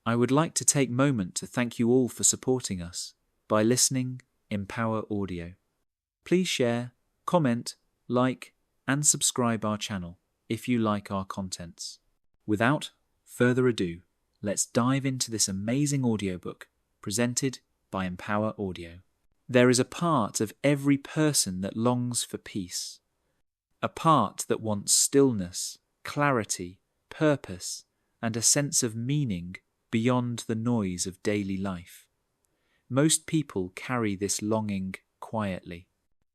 I would like to take a moment to thank you all for supporting us by listening Empower Audio. Please share, comment, like, and subscribe our channel if you like our contents. Without further ado, let's dive into this amazing audiobook presented by Empower Audio. There is a part of every person that longs for peace, a part that wants stillness, clarity, purpose, and a sense of meaning beyond the noise of daily life. Most people carry this longing quietly.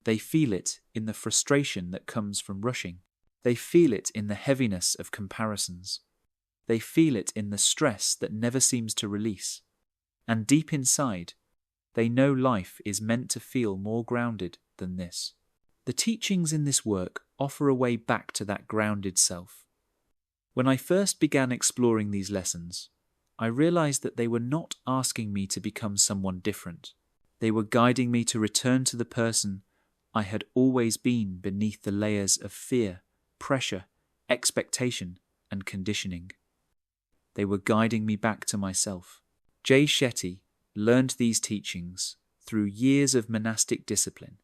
They feel it in the frustration that comes from rushing. They feel it in the heaviness of comparisons. They feel it in the stress that never seems to release. And deep inside, they know life is meant to feel more grounded than this. The teachings in this work offer a way back to that grounded self. When I first began exploring these lessons, I realized that they were not asking me to become someone different. They were guiding me to return to the person I had always been beneath the layers of fear, pressure, expectation, and conditioning. They were guiding me back to myself. Jay Shetty learned these teachings through years of monastic discipline.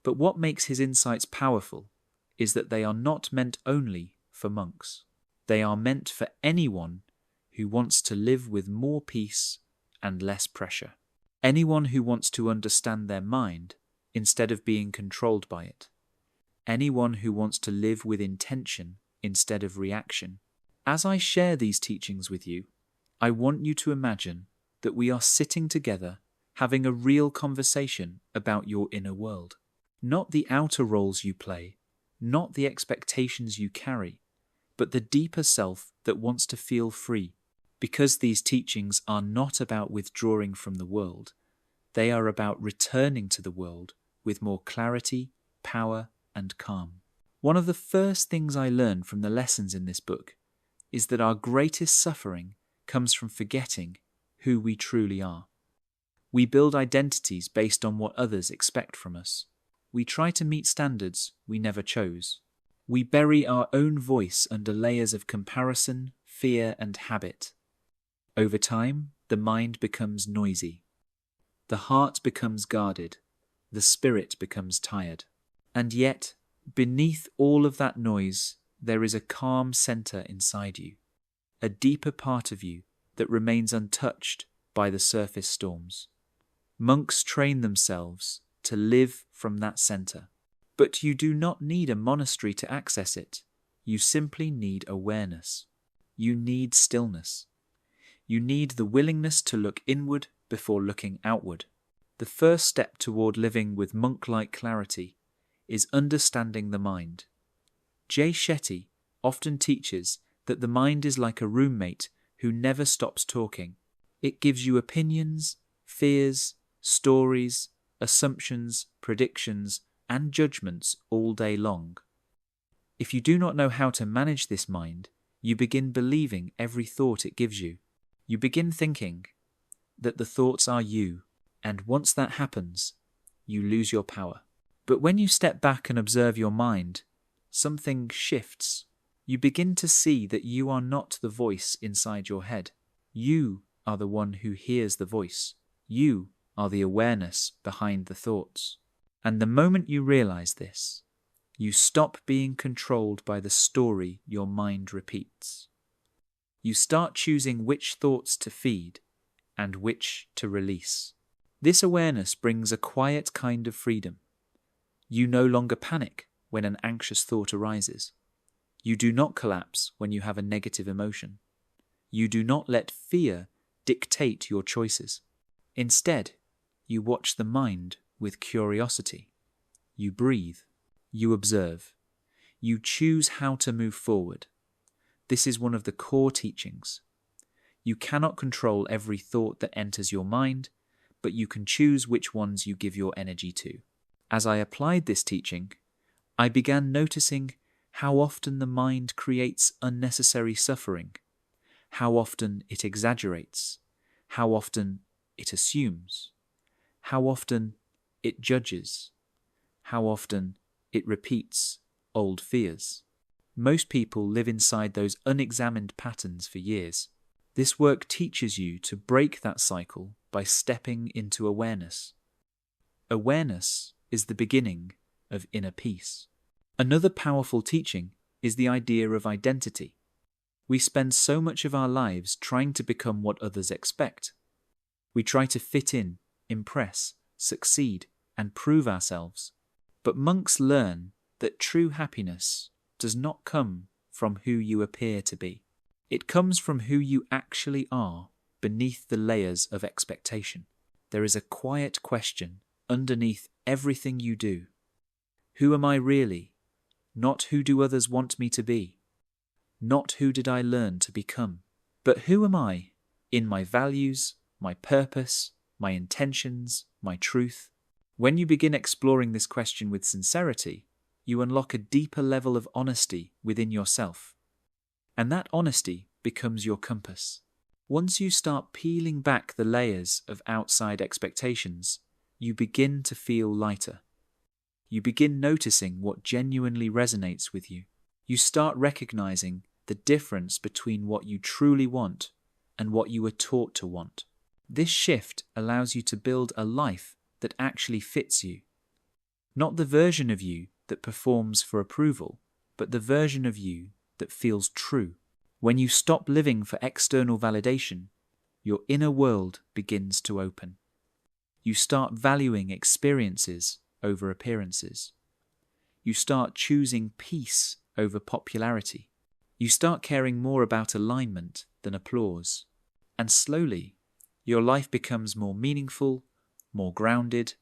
But what makes his insights powerful is that they are not meant only for monks. They are meant for anyone who wants to live with more peace and less pressure. Anyone who wants to understand their mind instead of being controlled by it. Anyone who wants to live with intention instead of reaction. As I share these teachings with you, I want you to imagine that we are sitting together having a real conversation about your inner world. Not the outer roles you play, not the expectations you carry, but the deeper self that wants to feel free. Because these teachings are not about withdrawing from the world, they are about returning to the world with more clarity, power, and calm. One of the first things I learned from the lessons in this book is that our greatest suffering comes from forgetting who we truly are. We build identities based on what others expect from us. We try to meet standards we never chose. We bury our own voice under layers of comparison, fear, and habit. Over time, the mind becomes noisy. The heart becomes guarded. The spirit becomes tired. And yet, beneath all of that noise, there is a calm center inside you, a deeper part of you that remains untouched by the surface storms. Monks train themselves to live from that center. But you do not need a monastery to access it. You simply need awareness. You need stillness. You need the willingness to look inward before looking outward. The first step toward living with monk-like clarity is understanding the mind. Jay Shetty often teaches that the mind is like a roommate who never stops talking. It gives you opinions, fears, stories, assumptions, predictions, and judgments all day long. If you do not know how to manage this mind, you begin believing every thought it gives you. You begin thinking that the thoughts are you, and once that happens, you lose your power. But when you step back and observe your mind, something shifts. You begin to see that you are not the voice inside your head. You are the one who hears the voice. You are the awareness behind the thoughts. And the moment you realize this, you stop being controlled by the story your mind repeats. You start choosing which thoughts to feed and which to release. This awareness brings a quiet kind of freedom. You no longer panic when an anxious thought arises. You do not collapse when you have a negative emotion. You do not let fear dictate your choices. Instead, you watch the mind with curiosity. You breathe. You observe. You choose how to move forward. This is one of the core teachings. You cannot control every thought that enters your mind, but you can choose which ones you give your energy to. As I applied this teaching, I began noticing how often the mind creates unnecessary suffering, how often it exaggerates, how often it assumes, how often it judges, how often it repeats old fears. Most people live inside those unexamined patterns for years. This work teaches you to break that cycle by stepping into awareness. Awareness is the beginning of inner peace. Another powerful teaching is the idea of identity. We spend so much of our lives trying to become what others expect. We try to fit in, impress, succeed, and prove ourselves. But monks learn that true happiness does not come from who you appear to be. It comes from who you actually are beneath the layers of expectation. There is a quiet question underneath everything you do. Who am I really? Not who do others want me to be? Not who did I learn to become? But who am I in my values, my purpose, my intentions, my truth? When you begin exploring this question with sincerity, you unlock a deeper level of honesty within yourself. And that honesty becomes your compass. Once you start peeling back the layers of outside expectations, you begin to feel lighter. You begin noticing what genuinely resonates with you. You start recognizing the difference between what you truly want and what you were taught to want. This shift allows you to build a life that actually fits you. Not the version of you that performs for approval, but the version of you that feels true. When you stop living for external validation, your inner world begins to open. You start valuing experiences over appearances. You start choosing peace over popularity. You start caring more about alignment than applause. And slowly, your life becomes more meaningful, more grounded,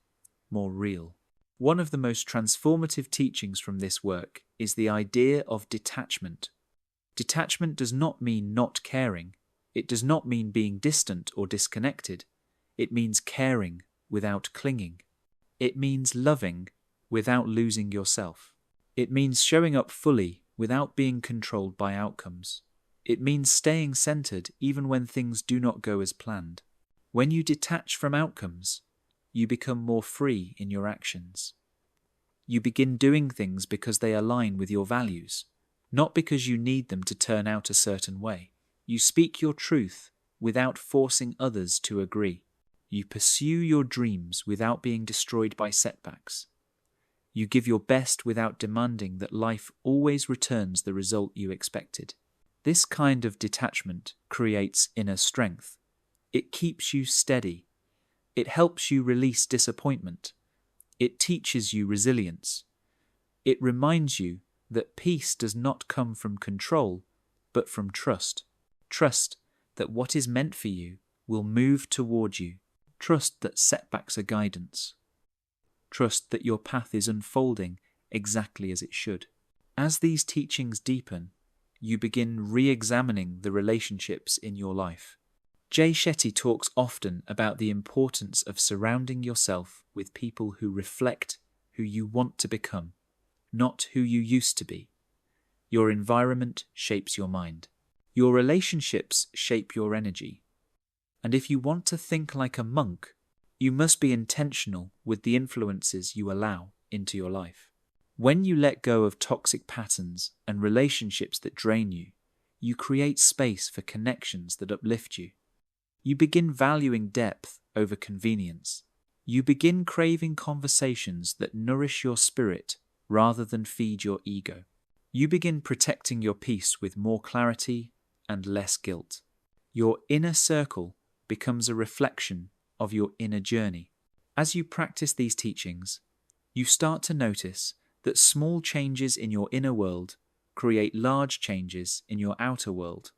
more real. One of the most transformative teachings from this work is the idea of detachment. Detachment does not mean not caring. It does not mean being distant or disconnected. It means caring without clinging. It means loving without losing yourself. It means showing up fully without being controlled by outcomes. It means staying centered even when things do not go as planned. When you detach from outcomes, you become more free in your actions. You begin doing things because they align with your values, not because you need them to turn out a certain way. You speak your truth without forcing others to agree. You pursue your dreams without being destroyed by setbacks. You give your best without demanding that life always returns the result you expected. This kind of detachment creates inner strength. It keeps you steady. It helps you release disappointment. It teaches you resilience. It reminds you that peace does not come from control, but from trust. Trust that what is meant for you will move toward you. Trust that setbacks are guidance. Trust that your path is unfolding exactly as it should. As these teachings deepen, you begin re-examining the relationships in your life. Jay Shetty talks often about the importance of surrounding yourself with people who reflect who you want to become, not who you used to be. Your environment shapes your mind. Your relationships shape your energy. And if you want to think like a monk, you must be intentional with the influences you allow into your life. When you let go of toxic patterns and relationships that drain you, you create space for connections that uplift you. You begin valuing depth over convenience. You begin craving conversations that nourish your spirit rather than feed your ego. You begin protecting your peace with more clarity and less guilt. Your inner circle becomes a reflection of your inner journey. As you practice these teachings, you start to notice that small changes in your inner world create large changes in your outer world.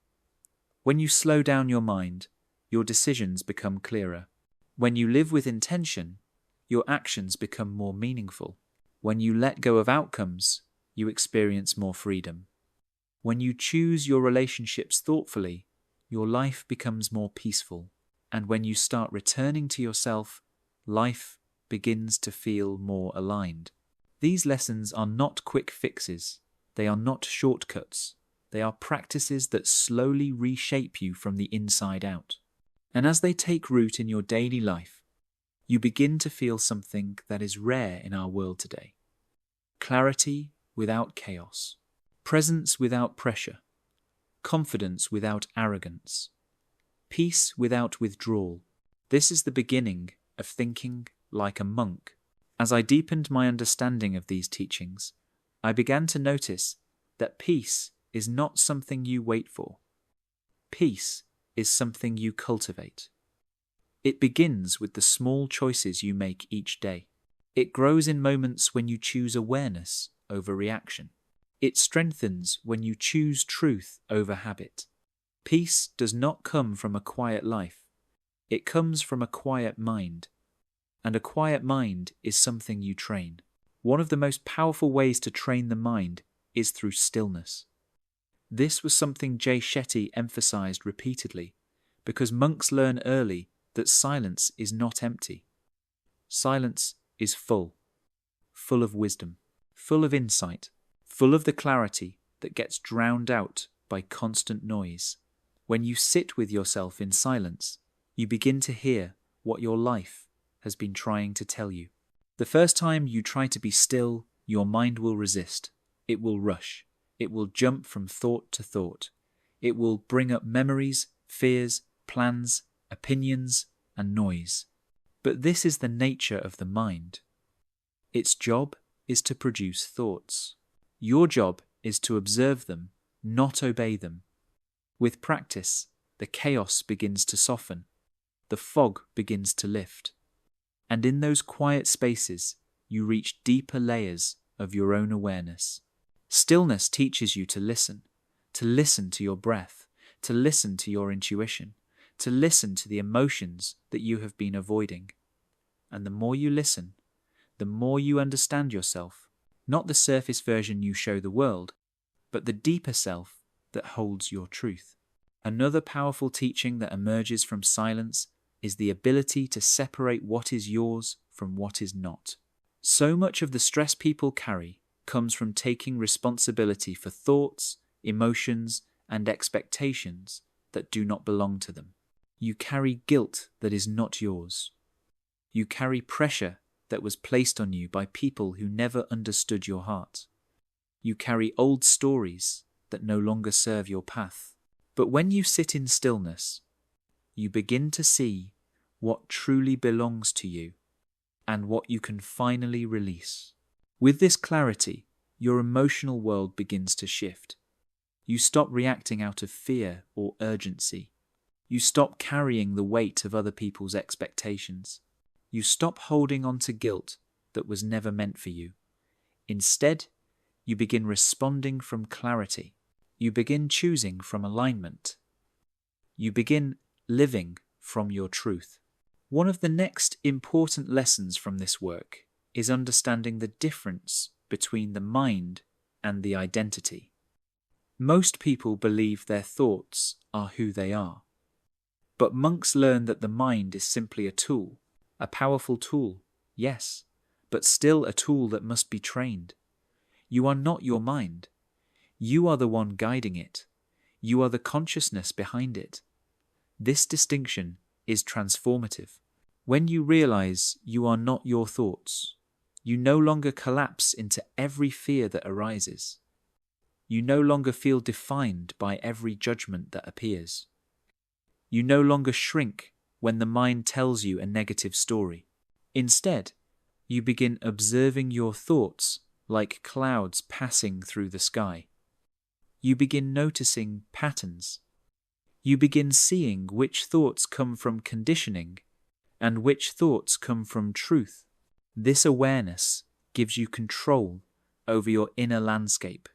When you slow down your mind, your decisions become clearer. When you live with intention, your actions become more meaningful. When you let go of outcomes, you experience more freedom. When you choose your relationships thoughtfully, your life becomes more peaceful. And when you start returning to yourself, life begins to feel more aligned. These lessons are not quick fixes. They are not shortcuts. They are practices that slowly reshape you from the inside out. And as they take root in your daily life, you begin to feel something that is rare in our world today. Clarity without chaos. Presence without pressure. Confidence without arrogance. peace without withdrawal. This is the beginning of thinking like a monk. As I deepened my understanding of these teachings, I began to notice that peace is not something you wait for. Peace is something you cultivate. It begins with the small choices you make each day. It grows in moments when you choose awareness over reaction. It strengthens when you choose truth over habit. Peace does not come from a quiet life. It comes from a quiet mind. And a quiet mind is something you train. One of the most powerful ways to train the mind is through stillness. This was something Jay Shetty emphasized repeatedly, because monks learn early that silence is not empty. Silence is full of wisdom, full of insight, full of the clarity that gets drowned out by constant noise. When you sit with yourself in silence, you begin to hear what your life has been trying to tell you. The first time you try to be still, your mind will resist. It will rush. It will jump from thought to thought. It will bring up memories, fears, plans, opinions, and noise. But this is the nature of the mind. Its job is to produce thoughts. Your job is to observe them, not obey them. With practice, the chaos begins to soften. The fog begins to lift. And in those quiet spaces, you reach deeper layers of your own awareness. Stillness teaches you to listen to your breath, to listen to your intuition, to listen to the emotions that you have been avoiding. And the more you listen, the more you understand yourself, not the surface version you show the world, but the deeper self that holds your truth. Another powerful teaching that emerges from silence is the ability to separate what is yours from what is not. So much of the stress people carry comes from taking responsibility for thoughts, emotions, and expectations that do not belong to them. You carry guilt that is not yours. You carry pressure that was placed on you by people who never understood your heart. You carry old stories that no longer serve your path. But when you sit in stillness, you begin to see what truly belongs to you and what you can finally release. With this clarity, your emotional world begins to shift. You stop reacting out of fear or urgency. You stop carrying the weight of other people's expectations. You stop holding on to guilt that was never meant for you. Instead, you begin responding from clarity. You begin choosing from alignment. You begin living from your truth. One of the next important lessons from this work is understanding the difference between the mind and the identity. Most people believe their thoughts are who they are. But monks learn that the mind is simply a tool, a powerful tool, yes, but still a tool that must be trained. You are not your mind. You are the one guiding it. You are the consciousness behind it. This distinction is transformative. When you realize you are not your thoughts, you no longer collapse into every fear that arises. You no longer feel defined by every judgment that appears. You no longer shrink when the mind tells you a negative story. Instead, you begin observing your thoughts like clouds passing through the sky. You begin noticing patterns. You begin seeing which thoughts come from conditioning and which thoughts come from truth. This awareness gives you control over your inner landscape.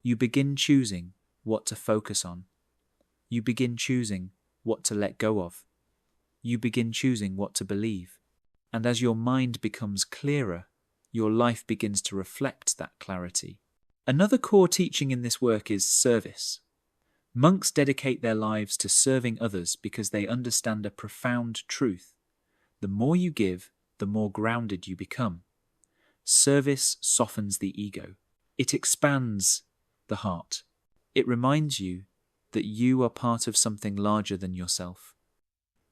You begin choosing what to focus on. You begin choosing what to let go of. You begin choosing what to believe. And as your mind becomes clearer, your life begins to reflect that clarity. Another core teaching in this work is service. Monks dedicate their lives to serving others because they understand a profound truth. The more you give, the more grounded you become. Service softens the ego. It expands the heart. It reminds you that you are part of something larger than yourself.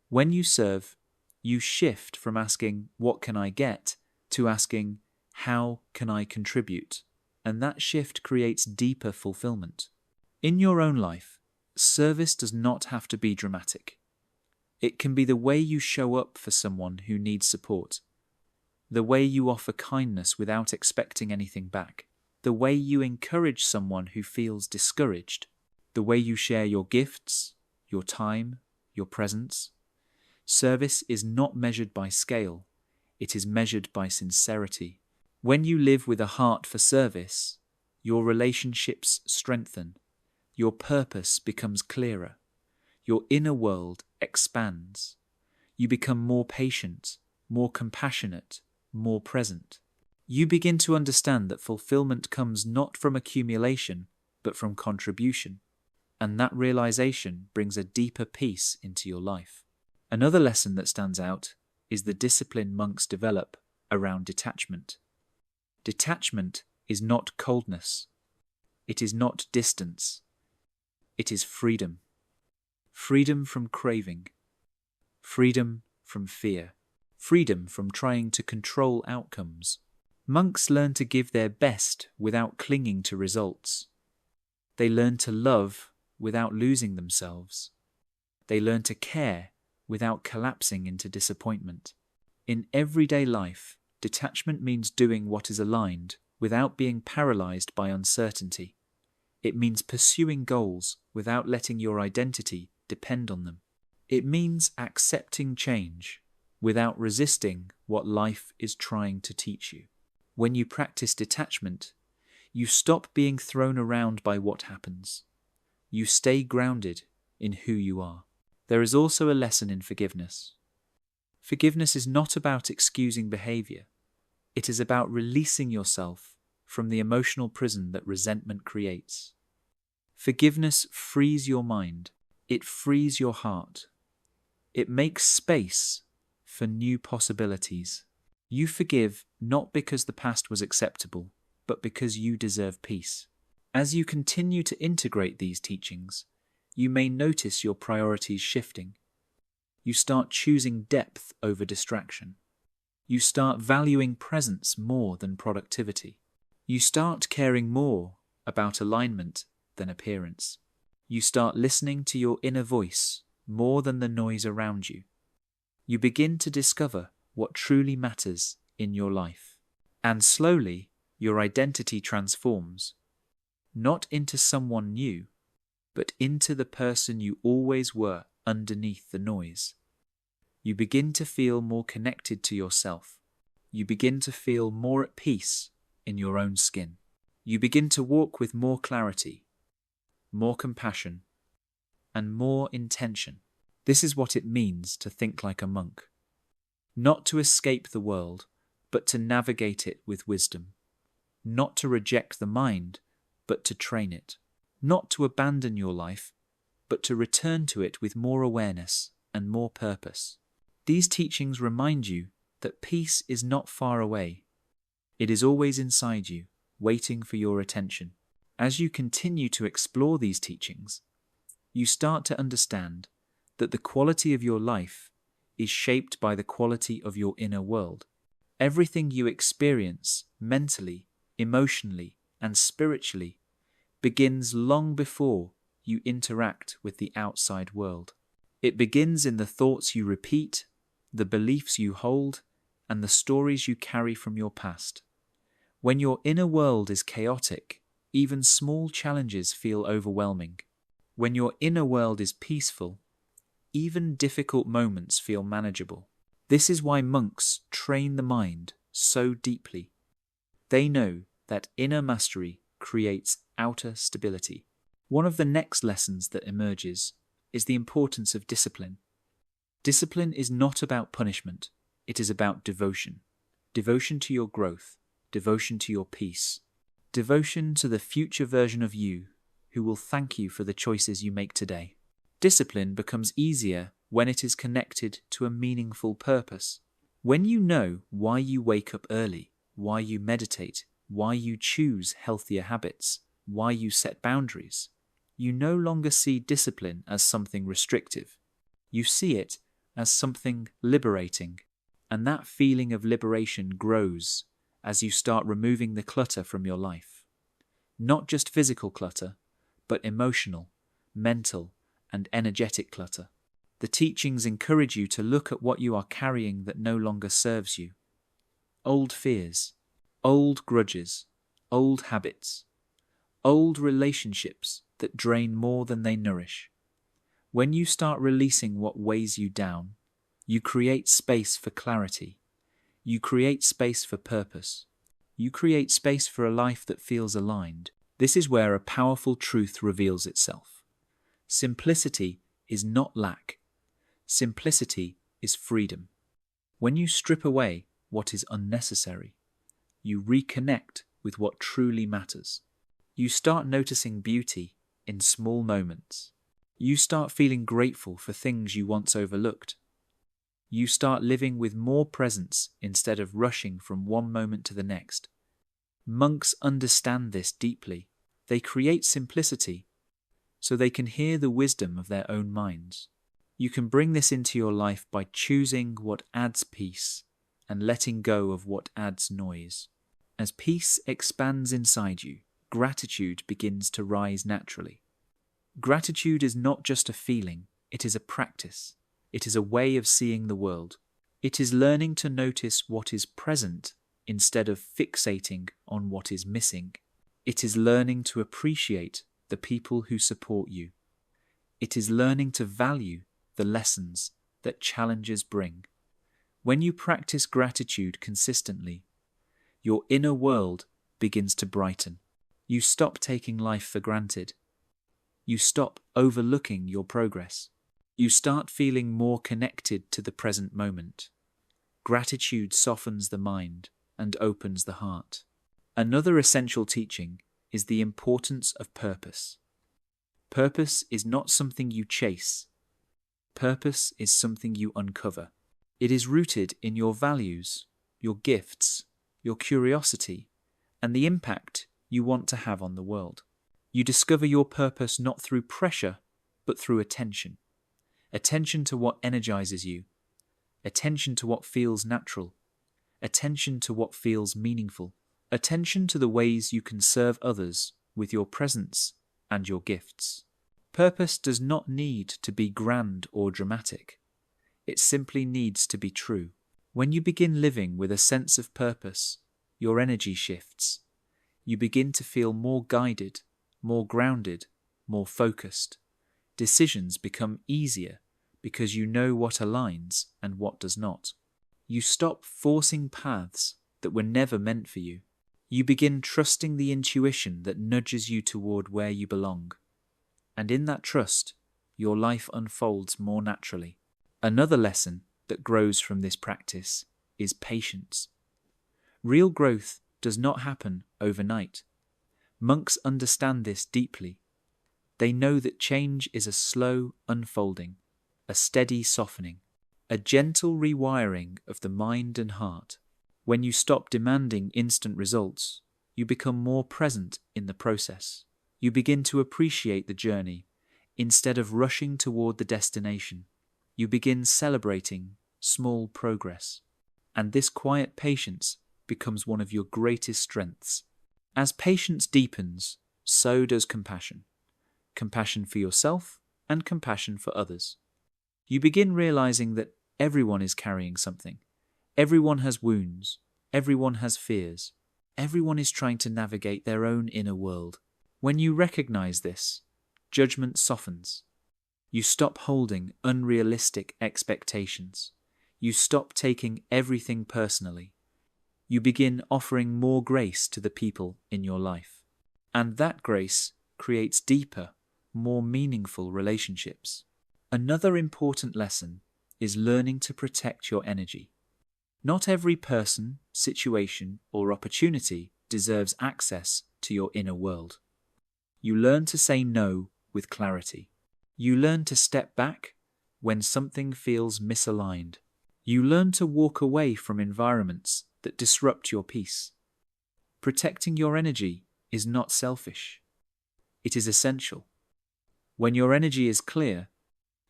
When you serve, you shift from asking, "What can I get?" to asking, "How can I contribute?" And that shift creates deeper fulfillment. In your own life, service does not have to be dramatic. It can be the way you show up for someone who needs support, the way you offer kindness without expecting anything back, the way you encourage someone who feels discouraged, the way you share your gifts, your time, your presence. Service is not measured by scale, it is measured by sincerity. When you live with a heart for service, your relationships strengthen, your purpose becomes clearer, your inner world expands. You become more patient, more compassionate, more present. You begin to understand that fulfillment comes not from accumulation, but from contribution. And that realization brings a deeper peace into your life. Another lesson that stands out is the discipline monks develop around detachment. Detachment is not coldness. It is not distance. It is freedom. Freedom from craving. Freedom from fear. Freedom from trying to control outcomes. Monks learn to give their best without clinging to results. They learn to love without losing themselves. They learn to care without collapsing into disappointment. In everyday life, detachment means doing what is aligned without being paralyzed by uncertainty. It means pursuing goals without letting your identity depend on them. It means accepting change without resisting what life is trying to teach you. When you practice detachment, you stop being thrown around by what happens. You stay grounded in who you are. There is also a lesson in forgiveness. Forgiveness is not about excusing behavior. It is about releasing yourself from the emotional prison that resentment creates. Forgiveness frees your mind. It frees your heart. It makes space for new possibilities. You forgive not because the past was acceptable, but because you deserve peace. As you continue to integrate these teachings, you may notice your priorities shifting. You start choosing depth over distraction. You start valuing presence more than productivity. You start caring more about alignment than appearance. You start listening to your inner voice more than the noise around you. You begin to discover what truly matters in your life. And slowly, your identity transforms, not into someone new, but into the person you always were underneath the noise. You begin to feel more connected to yourself. You begin to feel more at peace in your own skin. You begin to walk with more clarity, more compassion, and more intention. This is what it means to think like a monk. Not to escape the world, but to navigate it with wisdom. Not to reject the mind, but to train it. Not to abandon your life, but to return to it with more awareness and more purpose. These teachings remind you that peace is not far away. It is always inside you, waiting for your attention. As you continue to explore these teachings, you start to understand that the quality of your life is shaped by the quality of your inner world. Everything you experience mentally, emotionally, and spiritually begins long before you interact with the outside world. It begins in the thoughts you repeat, the beliefs you hold, and the stories you carry from your past. When your inner world is chaotic, even small challenges feel overwhelming. When your inner world is peaceful, even difficult moments feel manageable. This is why monks train the mind so deeply. They know that inner mastery creates outer stability. One of the next lessons that emerges is the importance of discipline. Discipline is not about punishment, it is about devotion. Devotion to your growth, devotion to your peace, devotion to the future version of you who will thank you for the choices you make today. Discipline becomes easier when it is connected to a meaningful purpose. When you know why you wake up early, why you meditate, why you choose healthier habits, why you set boundaries, you no longer see discipline as something restrictive. You see it as something liberating, and that feeling of liberation grows as you start removing the clutter from your life. Not just physical clutter, but emotional, mental, and energetic clutter. The teachings encourage you to look at what you are carrying that no longer serves you. Old fears, old grudges, old habits, old relationships that drain more than they nourish. When you start releasing what weighs you down, you create space for clarity. You create space for purpose. You create space for a life that feels aligned. This is where a powerful truth reveals itself. Simplicity is not lack. Simplicity is freedom. When you strip away what is unnecessary, you reconnect with what truly matters. You start noticing beauty in small moments. You start feeling grateful for things you once overlooked. You start living with more presence instead of rushing from one moment to the next. Monks understand this deeply. They create simplicity so they can hear the wisdom of their own minds. You can bring this into your life by choosing what adds peace and letting go of what adds noise. As peace expands inside you, gratitude begins to rise naturally. Gratitude is not just a feeling, it is a practice. It is a way of seeing the world. It is learning to notice what is present instead of fixating on what is missing. It is learning to appreciate the people who support you. It is learning to value the lessons that challenges bring. When you practice gratitude consistently, your inner world begins to brighten. You stop taking life for granted. You stop overlooking your progress. You start feeling more connected to the present moment. Gratitude softens the mind and opens the heart. Another essential teaching is the importance of purpose. Purpose is not something you chase. Purpose is something you uncover. It is rooted in your values, your gifts, your curiosity, and the impact you want to have on the world. You discover your purpose not through pressure, but through attention. Attention to what energizes you. Attention to what feels natural. Attention to what feels meaningful. Attention to the ways you can serve others with your presence and your gifts. Purpose does not need to be grand or dramatic. It simply needs to be true. When you begin living with a sense of purpose, your energy shifts. You begin to feel more guided, more grounded, more focused. Decisions become easier because you know what aligns and what does not. You stop forcing paths that were never meant for you. You begin trusting the intuition that nudges you toward where you belong. And in that trust, your life unfolds more naturally. Another lesson that grows from this practice is patience. Real growth does not happen overnight. Monks understand this deeply. They know that change is a slow unfolding, a steady softening, a gentle rewiring of the mind and heart. When you stop demanding instant results, you become more present in the process. You begin to appreciate the journey instead of rushing toward the destination. You begin celebrating small progress. And this quiet patience becomes one of your greatest strengths. As patience deepens, so does compassion. Compassion for yourself and compassion for others. You begin realizing that everyone is carrying something. Everyone has wounds. Everyone has fears. Everyone is trying to navigate their own inner world. When you recognize this, judgment softens. You stop holding unrealistic expectations. You stop taking everything personally. You begin offering more grace to the people in your life. And that grace creates deeper, more meaningful relationships. Another important lesson is learning to protect your energy. Not every person, situation, or opportunity deserves access to your inner world. You learn to say no with clarity. You learn to step back when something feels misaligned. You learn to walk away from environments that disrupt your peace. Protecting your energy is not selfish. It is essential. When your energy is clear,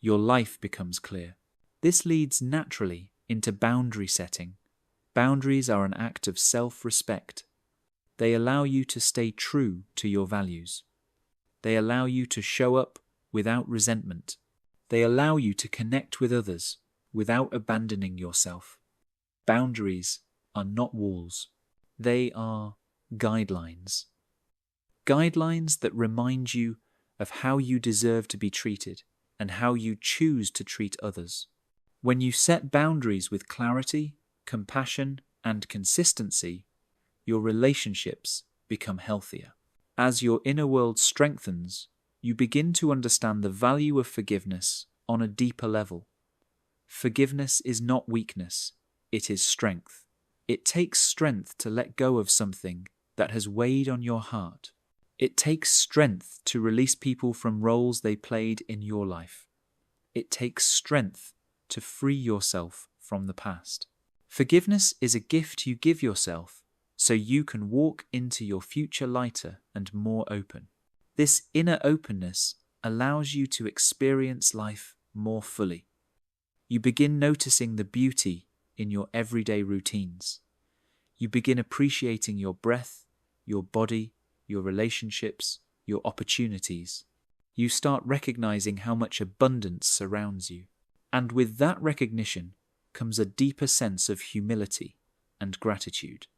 your life becomes clear. This leads naturally into boundary setting. Boundaries are an act of self-respect. They allow you to stay true to your values. They allow you to show up without resentment. They allow you to connect with others without abandoning yourself. Boundaries are not walls. They are guidelines. Guidelines that remind you of how you deserve to be treated and how you choose to treat others. When you set boundaries with clarity, compassion, and consistency, your relationships become healthier. As your inner world strengthens, you begin to understand the value of forgiveness on a deeper level. Forgiveness is not weakness, it is strength. It takes strength to let go of something that has weighed on your heart. It takes strength to release people from roles they played in your life. It takes strength to free yourself from the past. Forgiveness is a gift you give yourself so you can walk into your future lighter and more open. This inner openness allows you to experience life more fully. You begin noticing the beauty in your everyday routines. You begin appreciating your breath, your body, your relationships, your opportunities. You start recognizing how much abundance surrounds you. And with that recognition comes a deeper sense of humility and gratitude.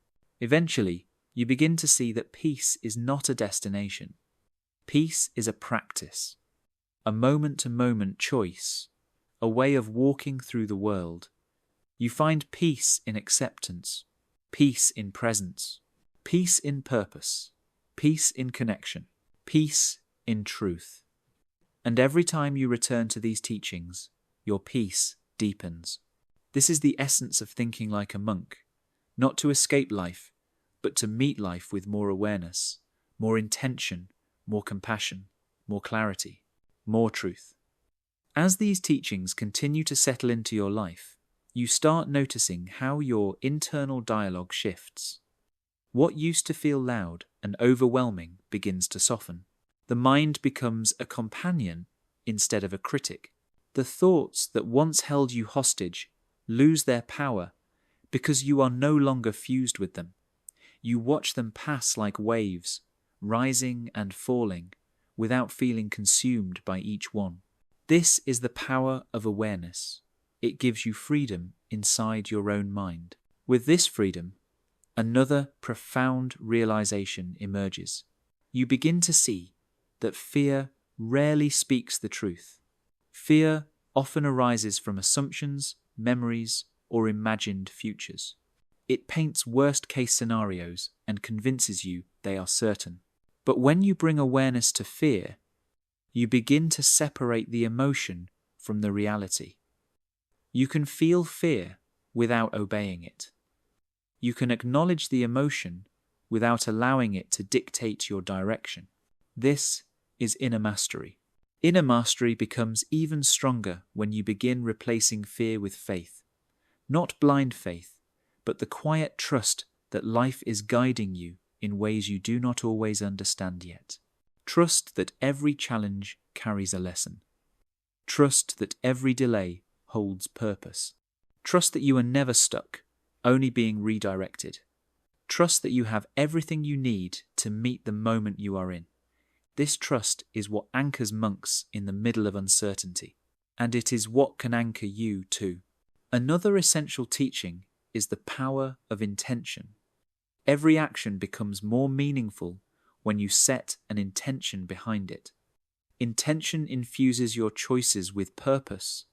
Eventually, you begin to see that peace is not a destination. Peace is a practice, a moment-to-moment choice, a way of walking through the world. You find peace in acceptance, peace in presence, peace in purpose, peace in connection, peace in truth. And every time you return to these teachings, your peace deepens. This is the essence of thinking like a monk, not to escape life, but to meet life with more awareness, more intention, more compassion, more clarity, more truth. As these teachings continue to settle into your life, you start noticing how your internal dialogue shifts. What used to feel loud and overwhelming begins to soften. The mind becomes a companion instead of a critic. The thoughts that once held you hostage lose their power because you are no longer fused with them. You watch them pass like waves, rising and falling, without feeling consumed by each one. This is the power of awareness. It gives you freedom inside your own mind. With this freedom, another profound realization emerges. You begin to see that fear rarely speaks the truth. Fear often arises from assumptions, memories, or imagined futures. It paints worst-case scenarios and convinces you they are certain. But when you bring awareness to fear, you begin to separate the emotion from the reality. You can feel fear without obeying it. You can acknowledge the emotion without allowing it to dictate your direction. This is inner mastery. Inner mastery becomes even stronger when you begin replacing fear with faith. Not blind faith, but the quiet trust that life is guiding you in ways you do not always understand yet. Trust that every challenge carries a lesson. Trust that every delay holds purpose. Trust that you are never stuck, only being redirected. Trust that you have everything you need to meet the moment you are in. This trust is what anchors monks in the middle of uncertainty, and it is what can anchor you too. Another essential teaching is the power of intention. Every action becomes more meaningful when you set an intention behind it. Intention infuses your choices with purpose.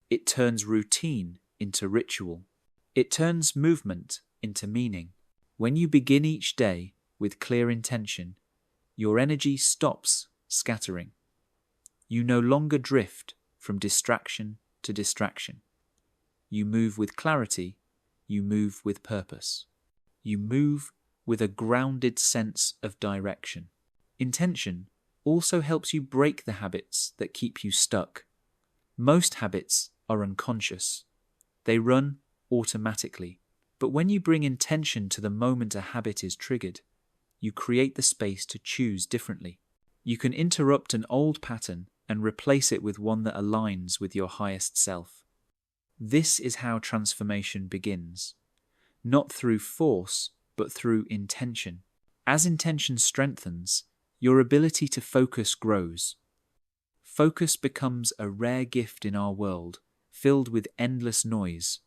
It turns routine into ritual. It turns movement into meaning. When you begin each day with clear intention, your energy stops scattering. You no longer drift from distraction to distraction. You move with clarity. You move with purpose. You move with a grounded sense of direction. Intention also helps you break the habits that keep you stuck. Most habits are unconscious. They run automatically. But when you bring intention to the moment a habit is triggered, you create the space to choose differently. You can interrupt an old pattern and replace it with one that aligns with your highest self. This is how transformation begins. Not through force, but through intention. As intention strengthens, your ability to focus grows. Focus becomes a rare gift in our world, filled with endless noise.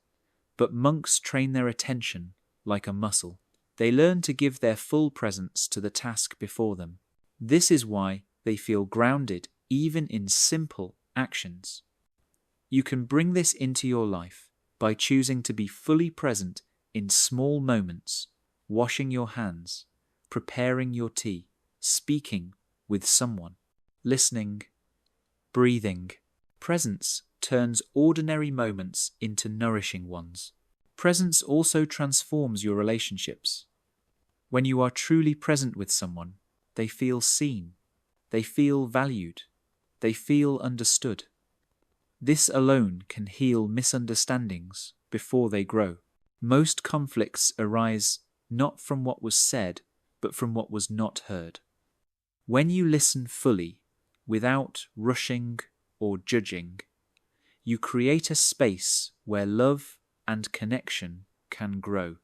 But monks train their attention like a muscle. They learn to give their full presence to the task before them. This is why they feel grounded even in simple actions. You can bring this into your life by choosing to be fully present in small moments, washing your hands, preparing your tea, speaking with someone, listening, breathing. Presence turns ordinary moments into nourishing ones. Presence also transforms your relationships. When you are truly present with someone, they feel seen, they feel valued, they feel understood. This alone can heal misunderstandings before they grow. Most conflicts arise not from what was said, but from what was not heard. When you listen fully, without rushing or judging, you create a space where love and connection can grow.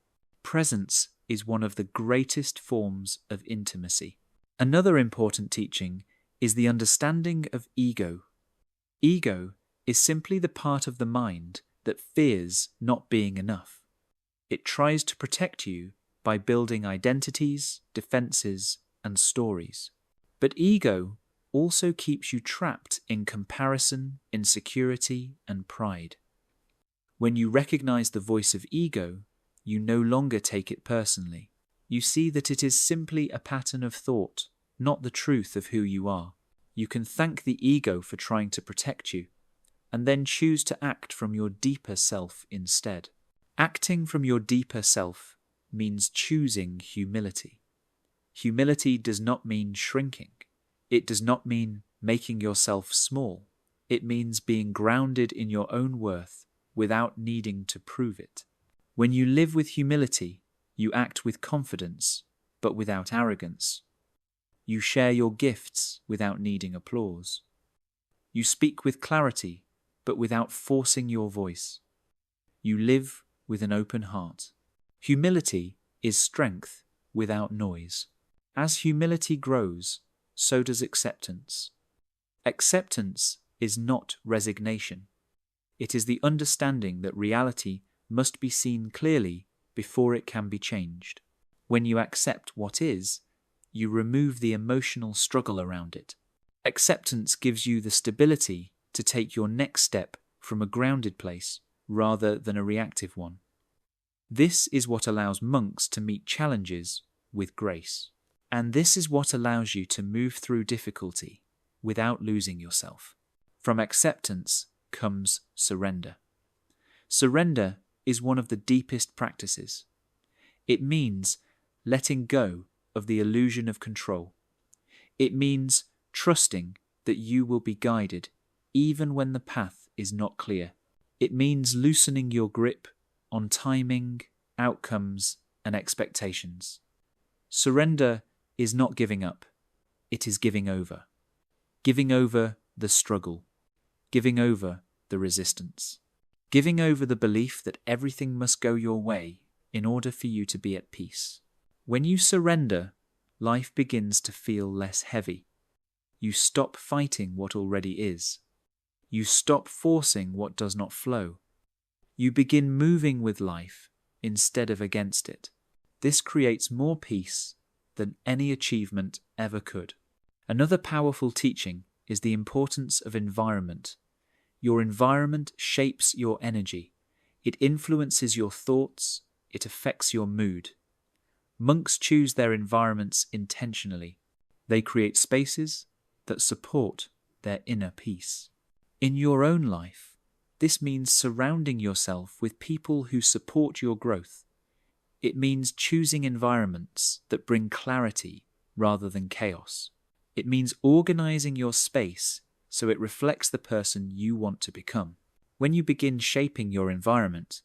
Presence is one of the greatest forms of intimacy. Another important teaching is the understanding of ego. Ego is simply the part of the mind that fears not being enough. It tries to protect you by building identities, defenses, and stories. But ego also keeps you trapped in comparison, insecurity, and pride. When you recognize the voice of ego, you no longer take it personally. You see that it is simply a pattern of thought, not the truth of who you are. You can thank the ego for trying to protect you, and then choose to act from your deeper self instead. Acting from your deeper self means choosing humility. Humility does not mean shrinking. It does not mean making yourself small. It means being grounded in your own worth without needing to prove it. When you live with humility, you act with confidence, but without arrogance. You share your gifts without needing applause. You speak with clarity, but without forcing your voice. You live with an open heart. Humility is strength without noise. As humility grows, so does acceptance. Acceptance is not resignation. It is the understanding that reality must be seen clearly before it can be changed. When you accept what is, you remove the emotional struggle around it. Acceptance gives you the stability to take your next step from a grounded place rather than a reactive one. This is what allows monks to meet challenges with grace. And this is what allows you to move through difficulty without losing yourself. From acceptance comes surrender. Surrender is one of the deepest practices. It means letting go of the illusion of control. It means trusting that you will be guided even when the path is not clear. It means loosening your grip on timing, outcomes, and expectations. Surrender is not giving up. It is giving over. Giving over the struggle. Giving over the resistance. Giving over the belief that everything must go your way in order for you to be at peace. When you surrender, life begins to feel less heavy. You stop fighting what already is. You stop forcing what does not flow. You begin moving with life instead of against it. This creates more peace than any achievement ever could. Another powerful teaching is the importance of environment. Your environment shapes your energy. It influences your thoughts. It affects your mood. Monks choose their environments intentionally. They create spaces that support their inner peace. In your own life, this means surrounding yourself with people who support your growth. It means choosing environments that bring clarity rather than chaos. It means organizing your space so it reflects the person you want to become. When you begin shaping your environment,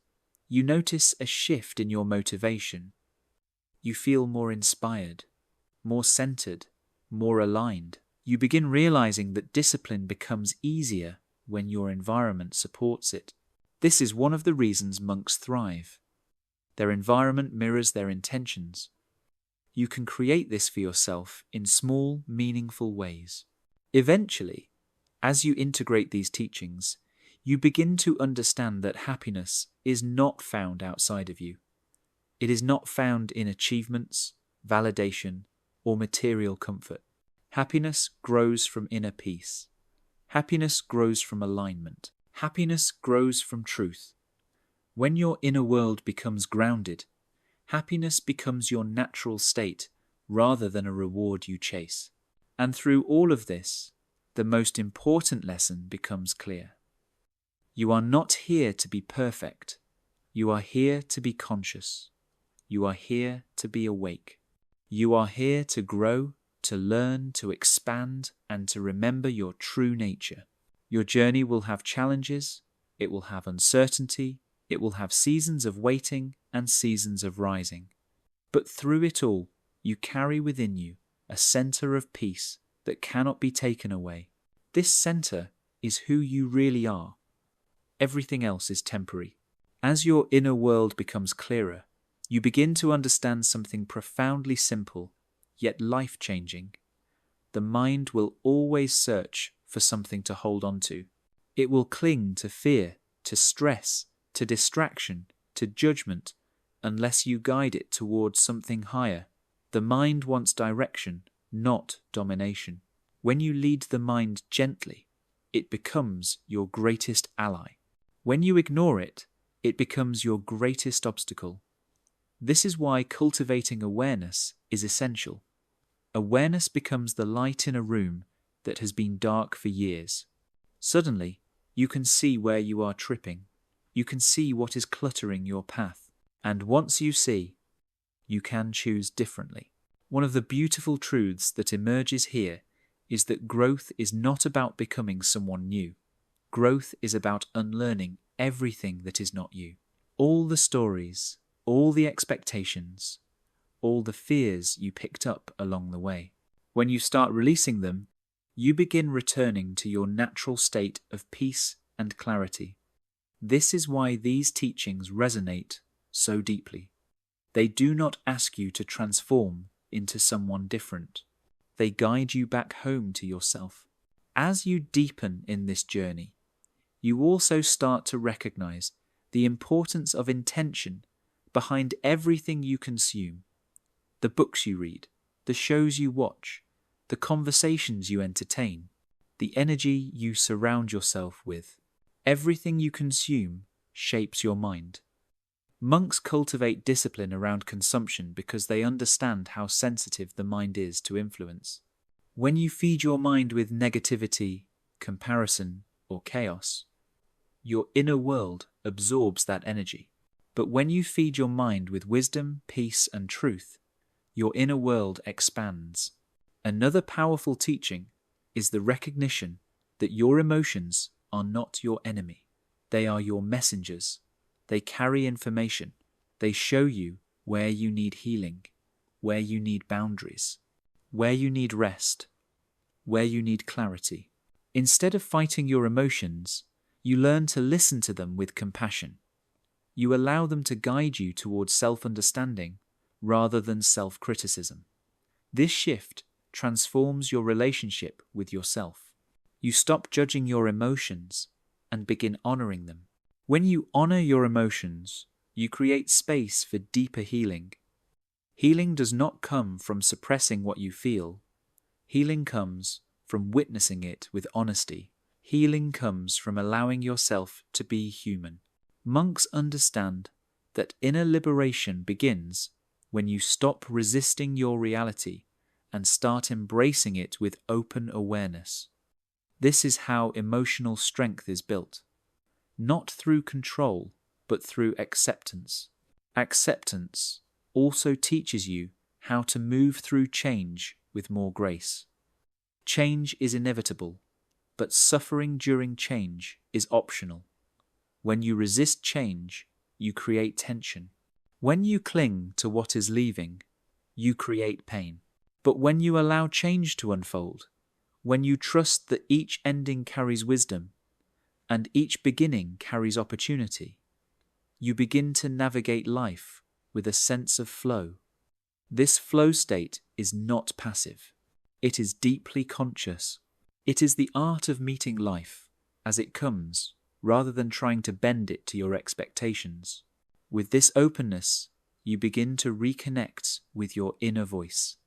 you notice a shift in your motivation. You feel more inspired, more centered, more aligned. You begin realizing that discipline becomes easier when your environment supports it. This is one of the reasons monks thrive. Their environment mirrors their intentions. You can create this for yourself in small, meaningful ways. Eventually, As you integrate these teachings, you begin to understand that happiness is not found outside of you. It is not found in achievements, validation, or material comfort. Happiness grows from inner peace. Happiness grows from alignment. Happiness grows from truth. When your inner world becomes grounded, happiness becomes your natural state rather than a reward you chase. And through all of this, the most important lesson becomes clear. You are not here to be perfect. You are here to be conscious. You are here to be awake. You are here to grow, to learn, to expand, and to remember your true nature. Your journey will have challenges, it will have uncertainty, it will have seasons of waiting and seasons of rising. But through it all, you carry within you a center of peace that cannot be taken away. This center is who you really are. Everything else is temporary. As your inner world becomes clearer, you begin to understand something profoundly simple, yet life-changing. The mind will always search for something to hold on to. It will cling to fear, to stress, to distraction, to judgment, unless you guide it towards something higher. The mind wants direction, not domination. When you lead the mind gently, it becomes your greatest ally. When you ignore it, it becomes your greatest obstacle. This is why cultivating awareness is essential. Awareness becomes the light in a room that has been dark for years. Suddenly, you can see where you are tripping. You can see what is cluttering your path. And once you see, you can choose differently. One of the beautiful truths that emerges here is that growth is not about becoming someone new. Growth is about unlearning everything that is not you. All the stories, all the expectations, all the fears you picked up along the way. When you start releasing them, you begin returning to your natural state of peace and clarity. This is why these teachings resonate so deeply. They do not ask you to transform into someone different. They guide you back home to yourself. As you deepen in this journey, you also start to recognize the importance of intention behind everything you consume. The books you read, the shows you watch, the conversations you entertain, the energy you surround yourself with. Everything you consume shapes your mind. Monks cultivate discipline around consumption because they understand how sensitive the mind is to influence. When you feed your mind with negativity, comparison, or chaos, your inner world absorbs that energy. But when you feed your mind with wisdom, peace, and truth, your inner world expands. Another powerful teaching is the recognition that your emotions are not your enemy. They are your messengers. They carry information. They show you where you need healing, where you need boundaries, where you need rest, where you need clarity. Instead of fighting your emotions, you learn to listen to them with compassion. You allow them to guide you towards self-understanding rather than self-criticism. This shift transforms your relationship with yourself. You stop judging your emotions and begin honoring them. When you honor your emotions, you create space for deeper healing. Healing does not come from suppressing what you feel. Healing comes from witnessing it with honesty. Healing comes from allowing yourself to be human. Monks understand that inner liberation begins when you stop resisting your reality and start embracing it with open awareness. This is how emotional strength is built. Not through control, but through acceptance. Acceptance also teaches you how to move through change with more grace. Change is inevitable, but suffering during change is optional. When you resist change, you create tension. When you cling to what is leaving, you create pain. But when you allow change to unfold, when you trust that each ending carries wisdom, and each beginning carries opportunity, you begin to navigate life with a sense of flow. This flow state is not passive. It is deeply conscious. It is the art of meeting life as it comes, rather than trying to bend it to your expectations. With this openness, you begin to reconnect with your inner voice,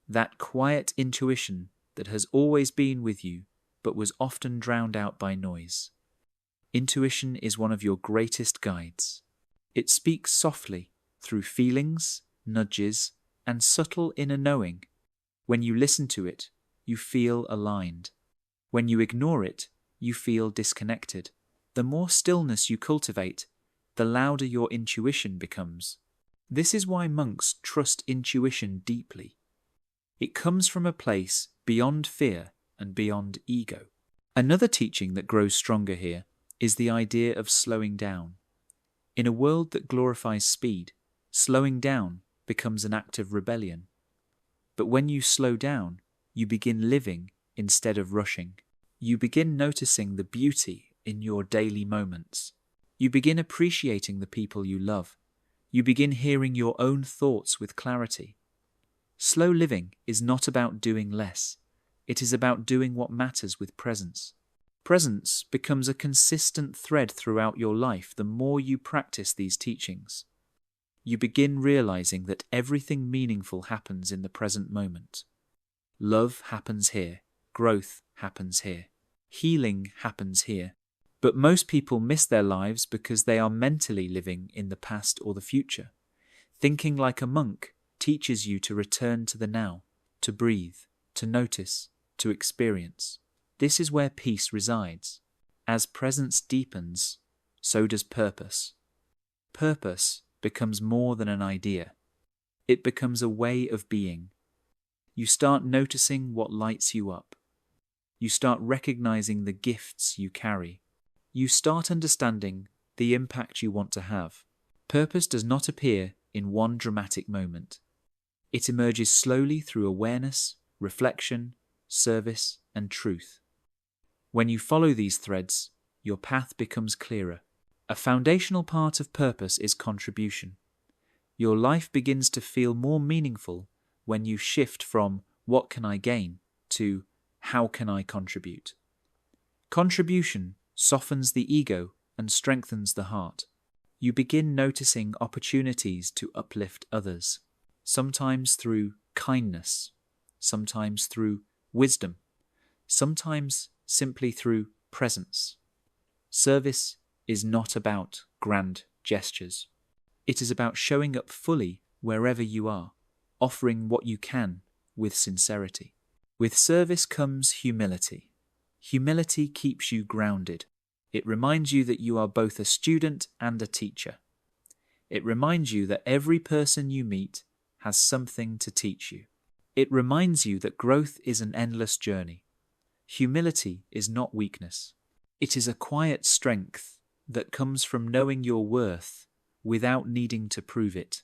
that quiet intuition that has always been with you but was often drowned out by noise. Intuition is one of your greatest guides. It speaks softly through feelings, nudges, and subtle inner knowing. When you listen to it, you feel aligned. When you ignore it, you feel disconnected. The more stillness you cultivate, the louder your intuition becomes. This is why monks trust intuition deeply. It comes from a place beyond fear and beyond ego. Another teaching that grows stronger here is the idea of slowing down. In a world that glorifies speed, slowing down becomes an act of rebellion. But when you slow down, you begin living instead of rushing. You begin noticing the beauty in your daily moments. You begin appreciating the people you love. You begin hearing your own thoughts with clarity. Slow living is not about doing less. It is about doing what matters with presence. Presence becomes a consistent thread throughout your life the more you practice these teachings. You begin realizing that everything meaningful happens in the present moment. Love happens here. Growth happens here. Healing happens here. But most people miss their lives because they are mentally living in the past or the future. Thinking like a monk teaches you to return to the now, to breathe, to notice, to experience. This is where peace resides. As presence deepens, so does purpose. Purpose becomes more than an idea. It becomes a way of being. You start noticing what lights you up. You start recognizing the gifts you carry. You start understanding the impact you want to have. Purpose does not appear in one dramatic moment. It emerges slowly through awareness, reflection, service, and truth. When you follow these threads, your path becomes clearer. A foundational part of purpose is contribution. Your life begins to feel more meaningful when you shift from "what can I gain" to "how can I contribute?" Contribution softens the ego and strengthens the heart. You begin noticing opportunities to uplift others, sometimes through kindness, sometimes through wisdom, sometimes simply through presence. Service is not about grand gestures. It is about showing up fully wherever you are, offering what you can with sincerity. With service comes humility. Humility keeps you grounded. It reminds you that you are both a student and a teacher. It reminds you that every person you meet has something to teach you. It reminds you that growth is an endless journey. Humility is not weakness. It is a quiet strength that comes from knowing your worth without needing to prove it.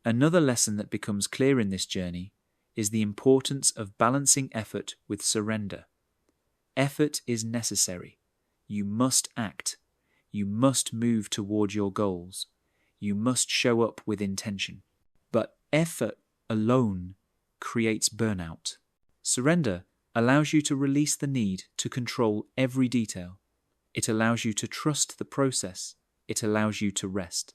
Another lesson that becomes clear in this journey is the importance of balancing effort with surrender. Effort is necessary. You must act. You must move toward your goals. You must show up with intention. But effort alone creates burnout. Surrender allows you to release the need to control every detail. It allows you to trust the process. It allows you to rest.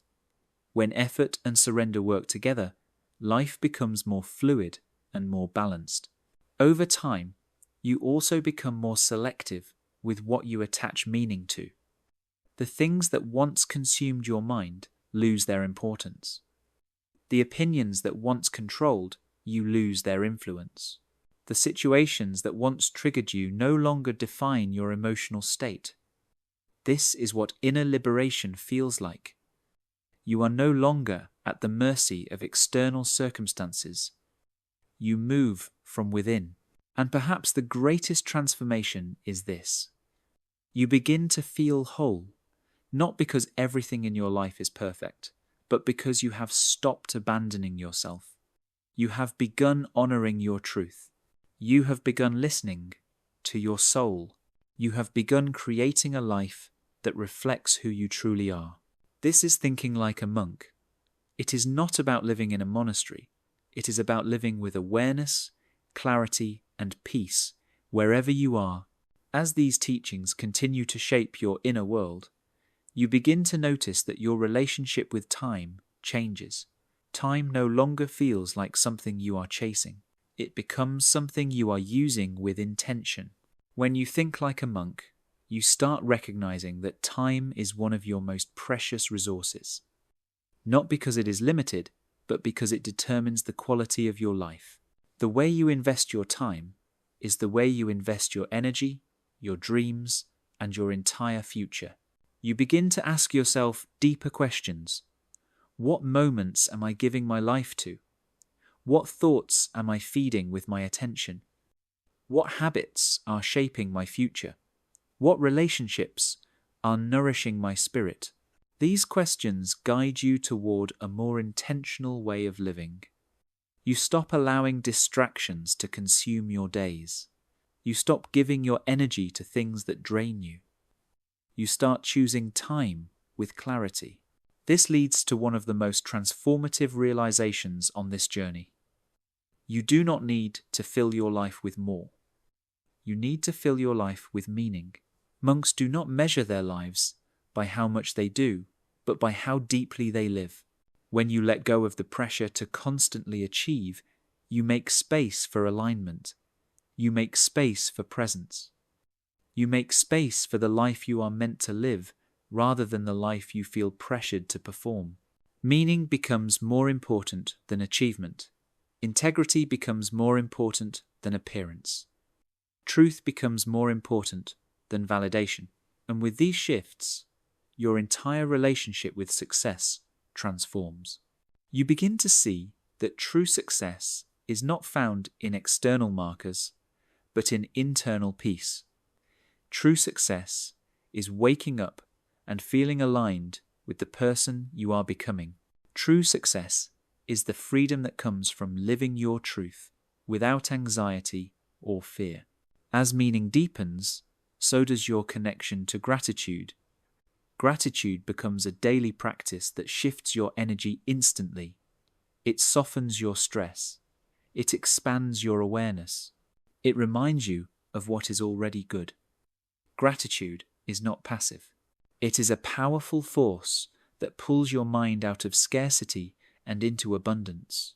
When effort and surrender work together, life becomes more fluid and more balanced. Over time, you also become more selective with what you attach meaning to. The things that once consumed your mind lose their importance. The opinions that once controlled you lose their influence. The situations that once triggered you no longer define your emotional state. This is what inner liberation feels like. You are no longer at the mercy of external circumstances. You move from within. And perhaps the greatest transformation is this. You begin to feel whole, not because everything in your life is perfect, but because you have stopped abandoning yourself. You have begun honoring your truth. You have begun listening to your soul. You have begun creating a life that reflects who you truly are. This is thinking like a monk. It is not about living in a monastery. It is about living with awareness, clarity, and peace wherever you are As these teachings continue to shape your inner world, you begin to notice that your relationship with time changes. Time no longer feels like something you are chasing. It becomes something you are using with intention. When you think like a monk, you start recognizing that time is one of your most precious resources. Not because it is limited, but because it determines the quality of your life. The way you invest your time is the way you invest your energy, your dreams, and your entire future. You begin to ask yourself deeper questions. What moments am I giving my life to? What thoughts am I feeding with my attention? What habits are shaping my future? What relationships are nourishing my spirit? These questions guide you toward a more intentional way of living. You stop allowing distractions to consume your days. You stop giving your energy to things that drain you. You start choosing time with clarity. This leads to one of the most transformative realizations on this journey. You do not need to fill your life with more. You need to fill your life with meaning. Monks do not measure their lives by how much they do, but by how deeply they live. When you let go of the pressure to constantly achieve, you make space for alignment. You make space for presence. You make space for the life you are meant to live, rather than the life you feel pressured to perform. Meaning becomes more important than achievement. Integrity becomes more important than appearance. Truth becomes more important than validation. And with these shifts, your entire relationship with success transforms. You begin to see that true success is not found in external markers, but in internal peace. True success is waking up and feeling aligned with the person you are becoming. True success is the freedom that comes from living your truth without anxiety or fear. As meaning deepens, so does your connection to gratitude. Gratitude becomes a daily practice that shifts your energy instantly. It softens your stress. It expands your awareness. It reminds you of what is already good. Gratitude is not passive. It is a powerful force that pulls your mind out of scarcity and into abundance.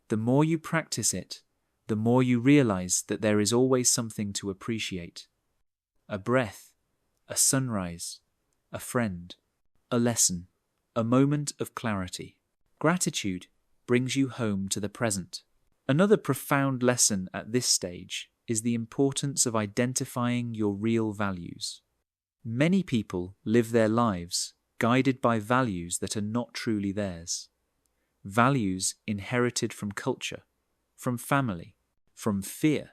The more you practice it, the more you realize that there is always something to appreciate. A breath, a sunrise, a friend, a lesson, a moment of clarity. Gratitude brings you home to the present. Another profound lesson at this stage is the importance of identifying your real values. Many people live their lives guided by values that are not truly theirs. Values inherited from culture, from family, from fear,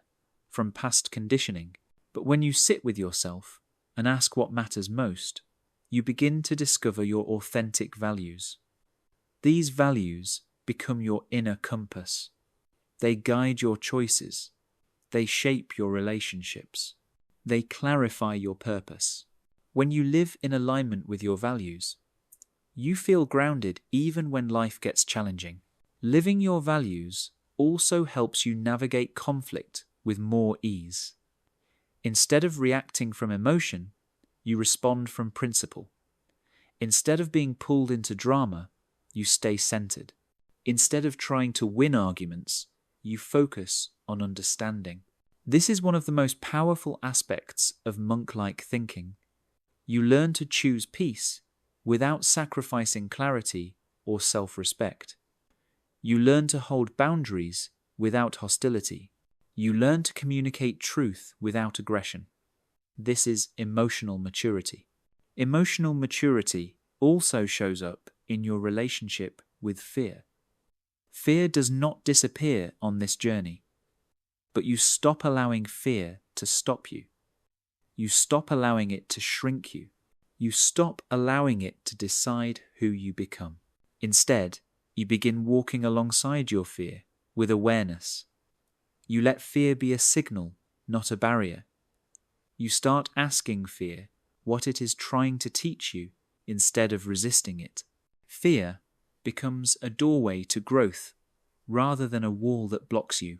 from past conditioning. But when you sit with yourself and ask what matters most, you begin to discover your authentic values. These values become your inner compass. They guide your choices. They shape your relationships. They clarify your purpose. When you live in alignment with your values, you feel grounded even when life gets challenging. Living your values also helps you navigate conflict with more ease. Instead of reacting from emotion, you respond from principle. Instead of being pulled into drama, you stay centered. Instead of trying to win arguments, you focus on understanding. This is one of the most powerful aspects of monk-like thinking. You learn to choose peace without sacrificing clarity or self-respect. You learn to hold boundaries without hostility. You learn to communicate truth without aggression. This is emotional maturity. Emotional maturity also shows up in your relationship with fear. Fear does not disappear on this journey, but you stop allowing fear to stop you. You stop allowing it to shrink you. You stop allowing it to decide who you become. Instead, you begin walking alongside your fear with awareness. You let fear be a signal, not a barrier. You start asking fear what it is trying to teach you instead of resisting it. Fear becomes a doorway to growth rather than a wall that blocks you.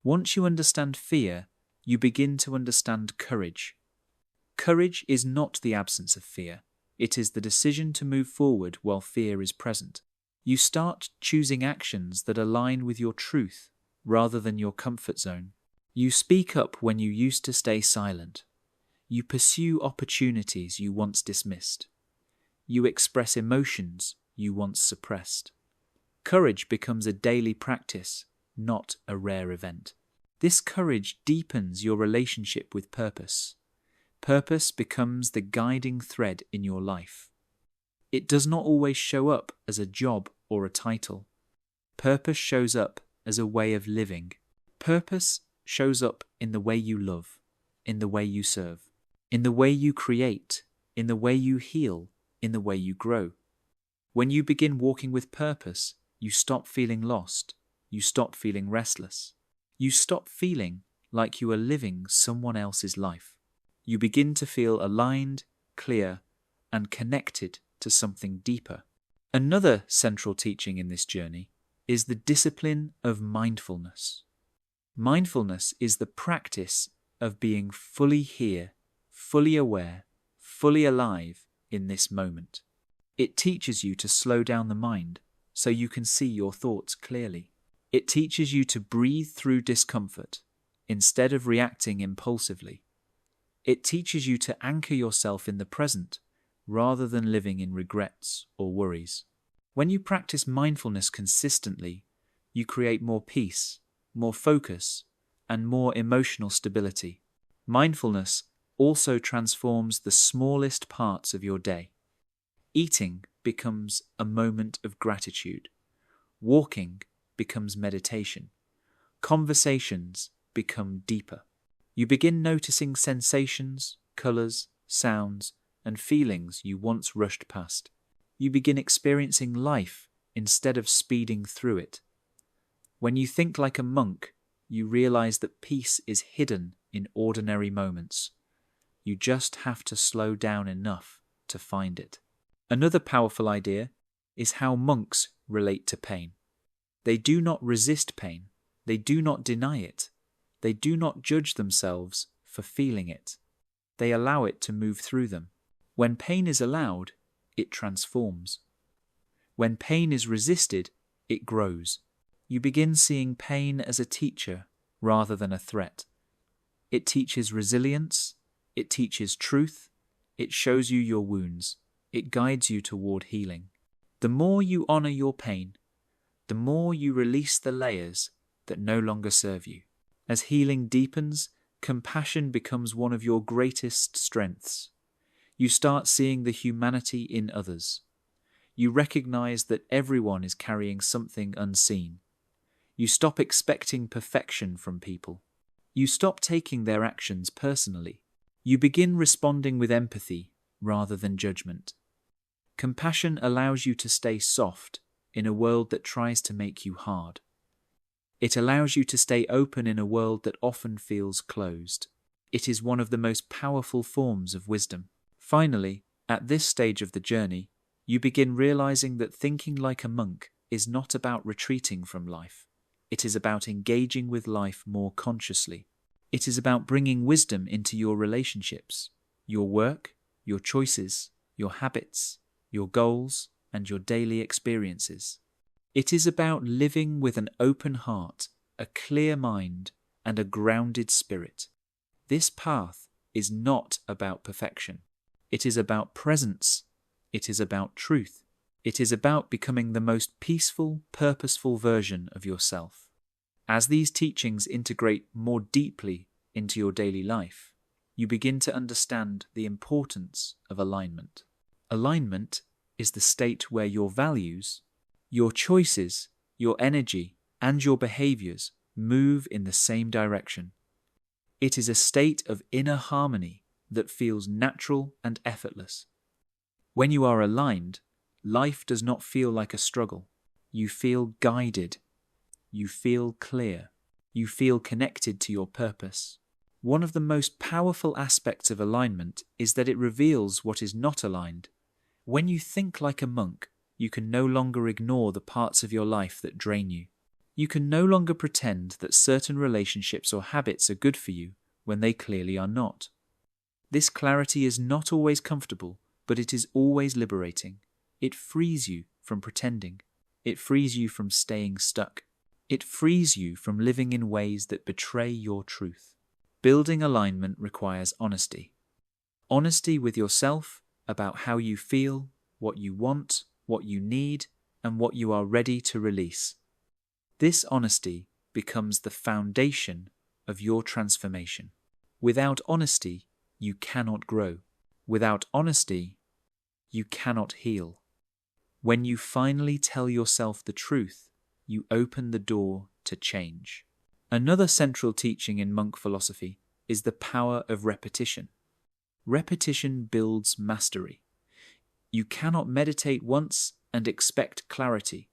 Once you understand fear, you begin to understand courage. Courage is not the absence of fear. It is the decision to move forward while fear is present. You start choosing actions that align with your truth rather than your comfort zone. You speak up when you used to stay silent. You pursue opportunities you once dismissed. You express emotions you once suppressed. Courage becomes a daily practice, not a rare event. This courage deepens your relationship with purpose. Purpose becomes the guiding thread in your life. It does not always show up as a job or a title. Purpose shows up as a way of living. Purpose shows up in the way you love, in the way you serve, in the way you create, in the way you heal, in the way you grow. When you begin walking with purpose, you stop feeling lost. You stop feeling restless. You stop feeling like you are living someone else's life. You begin to feel aligned, clear, and connected to something deeper. Another central teaching in this journey is the discipline of mindfulness. Mindfulness is the practice of being fully here, fully aware, fully alive in this moment. It teaches you to slow down the mind so you can see your thoughts clearly. It teaches you to breathe through discomfort instead of reacting impulsively. It teaches you to anchor yourself in the present rather than living in regrets or worries. When you practice mindfulness consistently, you create more peace, more focus, and more emotional stability. Mindfulness also transforms the smallest parts of your day. Eating becomes a moment of gratitude. Walking becomes meditation. Conversations become deeper. You begin noticing sensations, colours, sounds, and feelings you once rushed past. You begin experiencing life instead of speeding through it. When you think like a monk, you realize that peace is hidden in ordinary moments. You just have to slow down enough to find it. Another powerful idea is how monks relate to pain. They do not resist pain. They do not deny it. They do not judge themselves for feeling it. They allow it to move through them. When pain is allowed, it transforms. When pain is resisted, it grows. You begin seeing pain as a teacher rather than a threat. It teaches resilience. It teaches truth. It shows you your wounds. It guides you toward healing. The more you honor your pain, the more you release the layers that no longer serve you. As healing deepens, compassion becomes one of your greatest strengths. You start seeing the humanity in others. You recognize that everyone is carrying something unseen. You stop expecting perfection from people. You stop taking their actions personally. You begin responding with empathy rather than judgment. Compassion allows you to stay soft in a world that tries to make you hard. It allows you to stay open in a world that often feels closed. It is one of the most powerful forms of wisdom. Finally, at this stage of the journey, you begin realizing that thinking like a monk is not about retreating from life. It is about engaging with life more consciously. It is about bringing wisdom into your relationships, your work, your choices, your habits, your goals, and your daily experiences. It is about living with an open heart, a clear mind, and a grounded spirit. This path is not about perfection. It is about presence. It is about truth. It is about becoming the most peaceful, purposeful version of yourself. As these teachings integrate more deeply into your daily life, you begin to understand the importance of alignment. Alignment is the state where your values, your choices, your energy, and your behaviors move in the same direction. It is a state of inner harmony that feels natural and effortless. When you are aligned, life does not feel like a struggle. You feel guided. You feel clear. You feel connected to your purpose. One of the most powerful aspects of alignment is that it reveals what is not aligned. When you think like a monk, you can no longer ignore the parts of your life that drain you. You can no longer pretend that certain relationships or habits are good for you when they clearly are not. This clarity is not always comfortable, but it is always liberating. It frees you from pretending. It frees you from staying stuck. It frees you from living in ways that betray your truth. Building alignment requires honesty. Honesty with yourself about how you feel, what you want, what you need, and what you are ready to release. This honesty becomes the foundation of your transformation. Without honesty, you cannot grow. Without honesty, you cannot heal. When you finally tell yourself the truth, you open the door to change. Another central teaching in monk philosophy is the power of repetition. Repetition builds mastery. You cannot meditate once and expect clarity.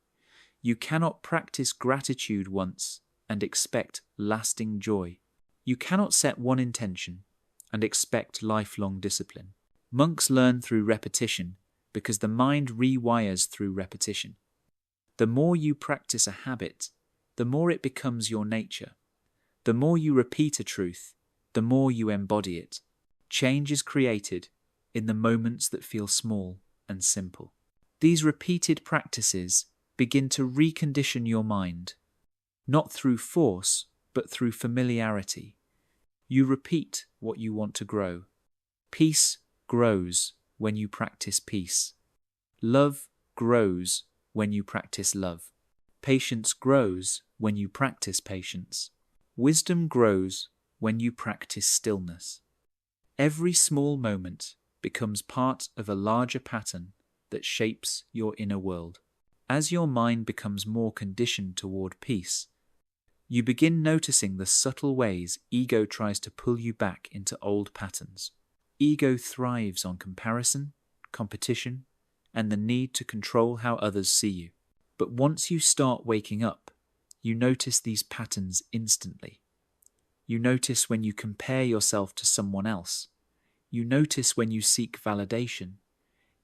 You cannot practice gratitude once and expect lasting joy. You cannot set one intention and expect lifelong discipline. Monks learn through repetition because the mind rewires through repetition. The more you practice a habit, the more it becomes your nature. The more you repeat a truth, the more you embody it. Change is created in the moments that feel small and simple. These repeated practices begin to recondition your mind, not through force, but through familiarity. You repeat what you want to grow. Peace grows when you practice peace. Love grows when you practice love. Patience grows when you practice patience. Wisdom grows when you practice stillness. Every small moment becomes part of a larger pattern that shapes your inner world. As your mind becomes more conditioned toward peace, you begin noticing the subtle ways ego tries to pull you back into old patterns. Ego thrives on comparison, competition, and the need to control how others see you. But once you start waking up, you notice these patterns instantly. You notice when you compare yourself to someone else. You notice when you seek validation.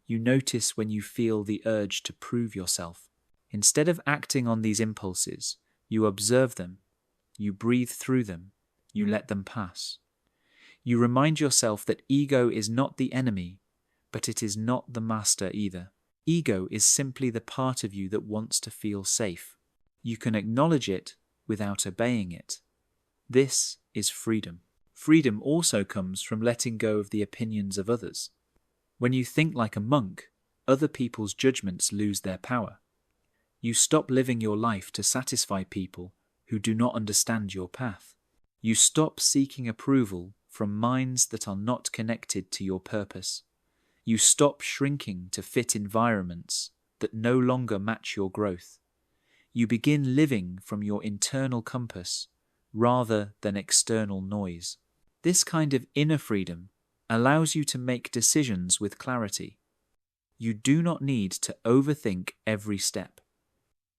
You notice when you feel the urge to prove yourself. Instead of acting on these impulses, you observe them. You breathe through them. You let them pass. You remind yourself that ego is not the enemy, but it is not the master either. Ego is simply the part of you that wants to feel safe. You can acknowledge it without obeying it. This is freedom. Freedom also comes from letting go of the opinions of others. When you think like a monk, other people's judgments lose their power. You stop living your life to satisfy people who do not understand your path. You stop seeking approval from minds that are not connected to your purpose. You stop shrinking to fit environments that no longer match your growth. You begin living from your internal compass rather than external noise. This kind of inner freedom allows you to make decisions with clarity. You do not need to overthink every step.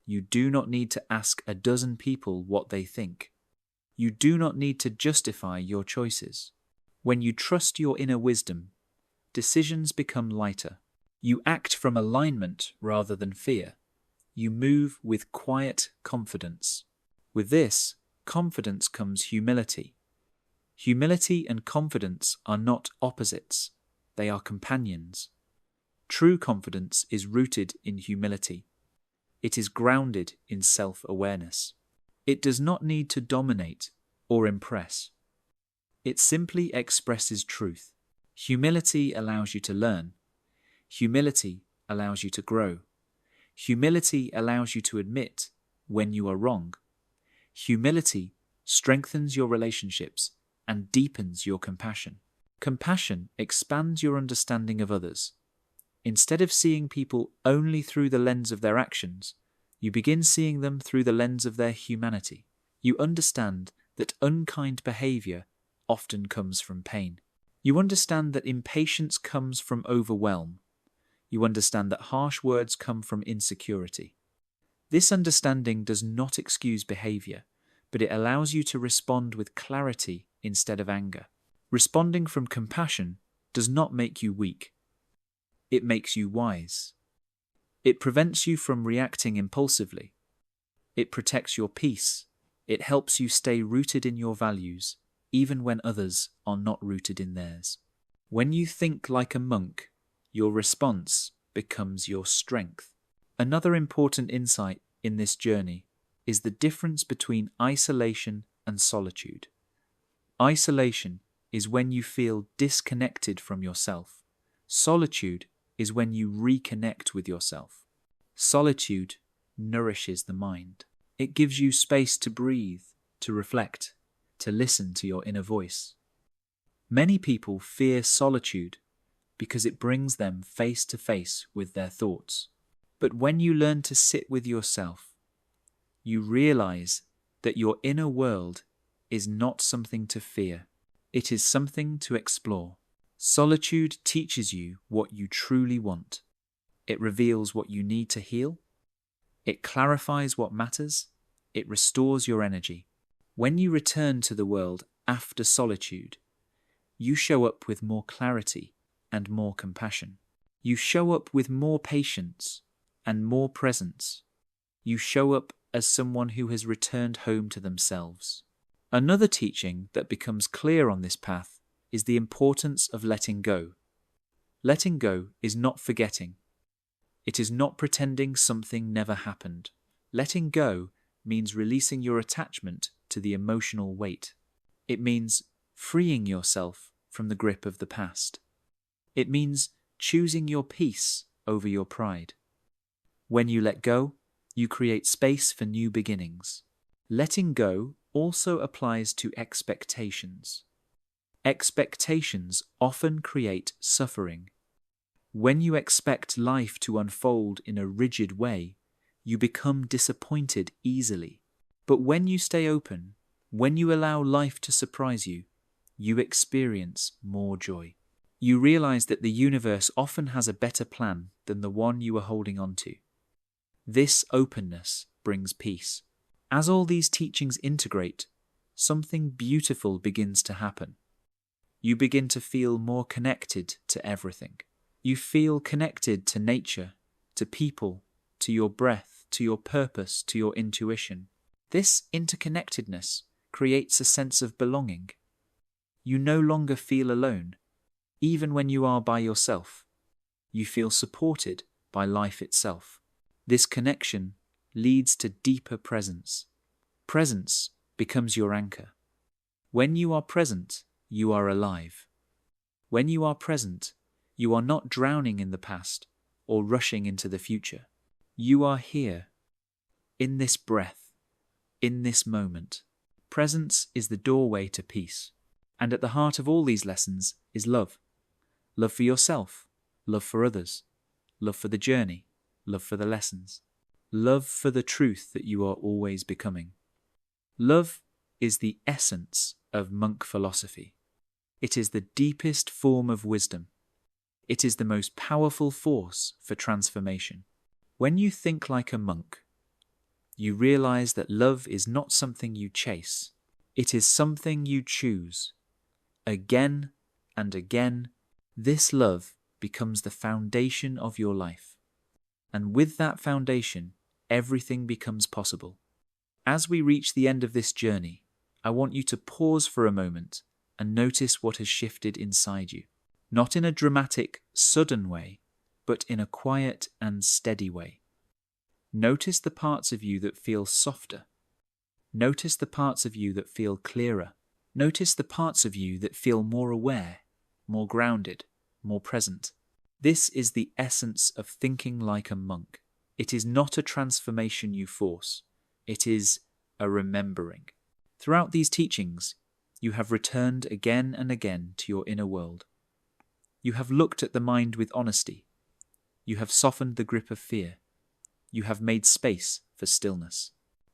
You do not need to ask a dozen people what they think. You do not need to justify your choices. When you trust your inner wisdom, decisions become lighter. You act from alignment rather than fear. You move with quiet confidence. With this, confidence comes humility. Humility and confidence are not opposites. They are companions. True confidence is rooted in humility. It is grounded in self-awareness. It does not need to dominate or impress. It simply expresses truth. Humility allows you to learn. Humility allows you to grow. Humility allows you to admit when you are wrong. Humility strengthens your relationships and deepens your compassion. Compassion expands your understanding of others. Instead of seeing people only through the lens of their actions, you begin seeing them through the lens of their humanity. You understand that unkind behavior often comes from pain. You understand that impatience comes from overwhelm. You understand that harsh words come from insecurity. This understanding does not excuse behavior, but it allows you to respond with clarity instead of anger. Responding from compassion does not make you weak. It makes you wise. It prevents you from reacting impulsively. It protects your peace. It helps you stay rooted in your values, even when others are not rooted in theirs. When you think like a monk, your response becomes your strength. Another important insight in this journey is the difference between isolation and solitude. Isolation is when you feel disconnected from yourself. Solitude is when you reconnect with yourself. Solitude nourishes the mind. It gives you space to breathe, to reflect, to listen to your inner voice. Many people fear solitude because it brings them face to face with their thoughts. But when you learn to sit with yourself, you realize that your inner world is not something to fear. It is something to explore. Solitude teaches you what you truly want. It reveals what you need to heal. It clarifies what matters. It restores your energy. When you return to the world after solitude, you show up with more clarity and more compassion. You show up with more patience and more presence. You show up as someone who has returned home to themselves. Another teaching that becomes clear on this path is the importance of letting go. Letting go is not forgetting. It is not pretending something never happened. Letting go means releasing your attachment to the emotional weight. It means freeing yourself from the grip of the past. It means choosing your peace over your pride. When you let go, you create space for new beginnings. Letting go also applies to expectations. Expectations often create suffering. When you expect life to unfold in a rigid way, you become disappointed easily. But when you stay open, when you allow life to surprise you, you experience more joy. You realize that the universe often has a better plan than the one you are holding on to. This openness brings peace. As all these teachings integrate, something beautiful begins to happen. You begin to feel more connected to everything. You feel connected to nature, to people, to your breath, to your purpose, to your intuition. This interconnectedness creates a sense of belonging. You no longer feel alone, even when you are by yourself. You feel supported by life itself. This connection leads to deeper presence. Presence becomes your anchor. When you are present, you are alive. When you are present, you are not drowning in the past or rushing into the future. You are here, in this breath, in this moment. Presence is the doorway to peace. And at the heart of all these lessons is love. Love for yourself, love for others, love for the journey, love for the lessons, love for the truth that you are always becoming. Love is the essence of monk philosophy. It is the deepest form of wisdom. It is the most powerful force for transformation. When you think like a monk, you realize that love is not something you chase. It is something you choose. Again and again, this love becomes the foundation of your life. And with that foundation, everything becomes possible. As we reach the end of this journey, I want you to pause for a moment and notice what has shifted inside you. Not in a dramatic, sudden way, but in a quiet and steady way. Notice the parts of you that feel softer. Notice the parts of you that feel clearer. Notice the parts of you that feel more aware, more grounded, more present. This is the essence of thinking like a monk. It is not a transformation you force. It is a remembering. Throughout these teachings, you have returned again and again to your inner world. You have looked at the mind with honesty. You have softened the grip of fear. You have made space for stillness.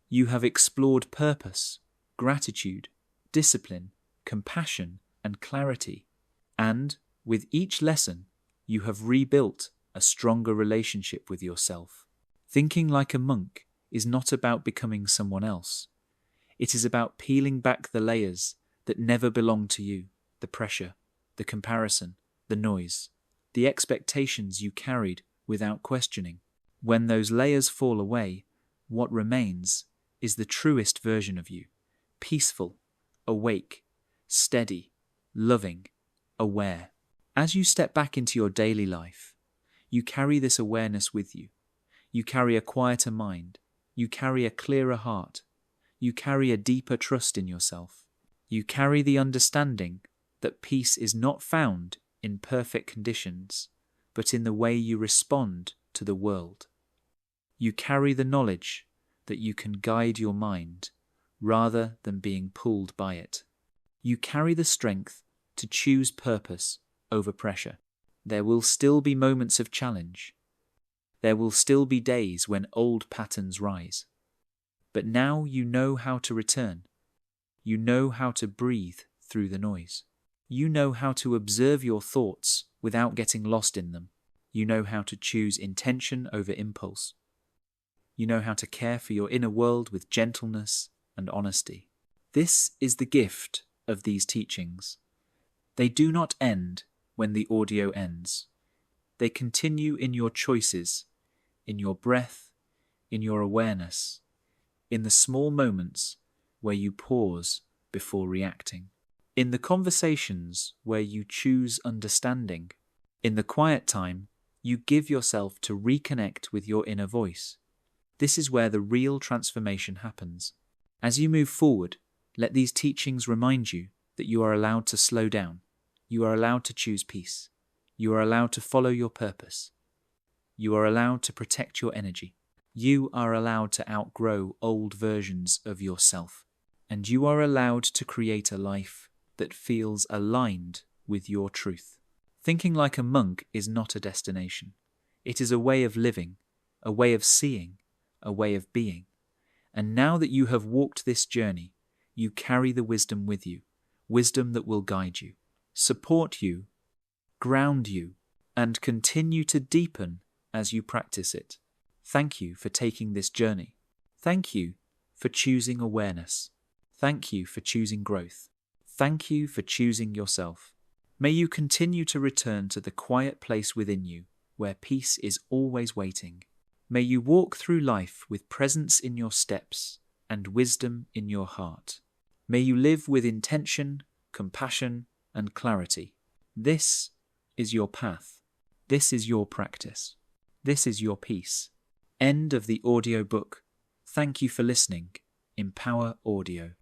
You have explored purpose, gratitude, discipline, compassion, and clarity. And, with each lesson, you have rebuilt a stronger relationship with yourself. Thinking like a monk is not about becoming someone else. It is about peeling back the layers that never belonged to you, the pressure, the comparison, the noise, the expectations you carried without questioning. When those layers fall away, what remains is the truest version of you, peaceful, awake, steady, loving, aware. As you step back into your daily life, you carry this awareness with you. You carry a quieter mind. You carry a clearer heart. You carry a deeper trust in yourself. You carry the understanding that peace is not found in perfect conditions, but in the way you respond to the world. You carry the knowledge that you can guide your mind rather than being pulled by it. You carry the strength to choose purpose over pressure. There will still be moments of challenge. There will still be days when old patterns rise. But now you know how to return. You know how to breathe through the noise. You know how to observe your thoughts without getting lost in them. You know how to choose intention over impulse. You know how to care for your inner world with gentleness and honesty. This is the gift of these teachings. They do not end when the audio ends. They continue in your choices, in your breath, in your awareness, in the small moments where you pause before reacting, in the conversations where you choose understanding, in the quiet time you give yourself to reconnect with your inner voice. This is where the real transformation happens. As you move forward, let these teachings remind you that you are allowed to slow down. You are allowed to choose peace. You are allowed to follow your purpose. You are allowed to protect your energy. You are allowed to outgrow old versions of yourself. And you are allowed to create a life that feels aligned with your truth. Thinking like a monk is not a destination. It is a way of living, a way of seeing, a way of being. And now that you have walked this journey, you carry the wisdom with you, wisdom that will guide you, support you, ground you, and continue to deepen as you practice it. Thank you for taking this journey. Thank you for choosing awareness. Thank you for choosing growth. Thank you for choosing yourself. May you continue to return to the quiet place within you where peace is always waiting. May you walk through life with presence in your steps and wisdom in your heart. May you live with intention, compassion, and clarity. This is your path. This is your practice. This is your peace. End of the audio book. Thank you for listening. Empower Audio.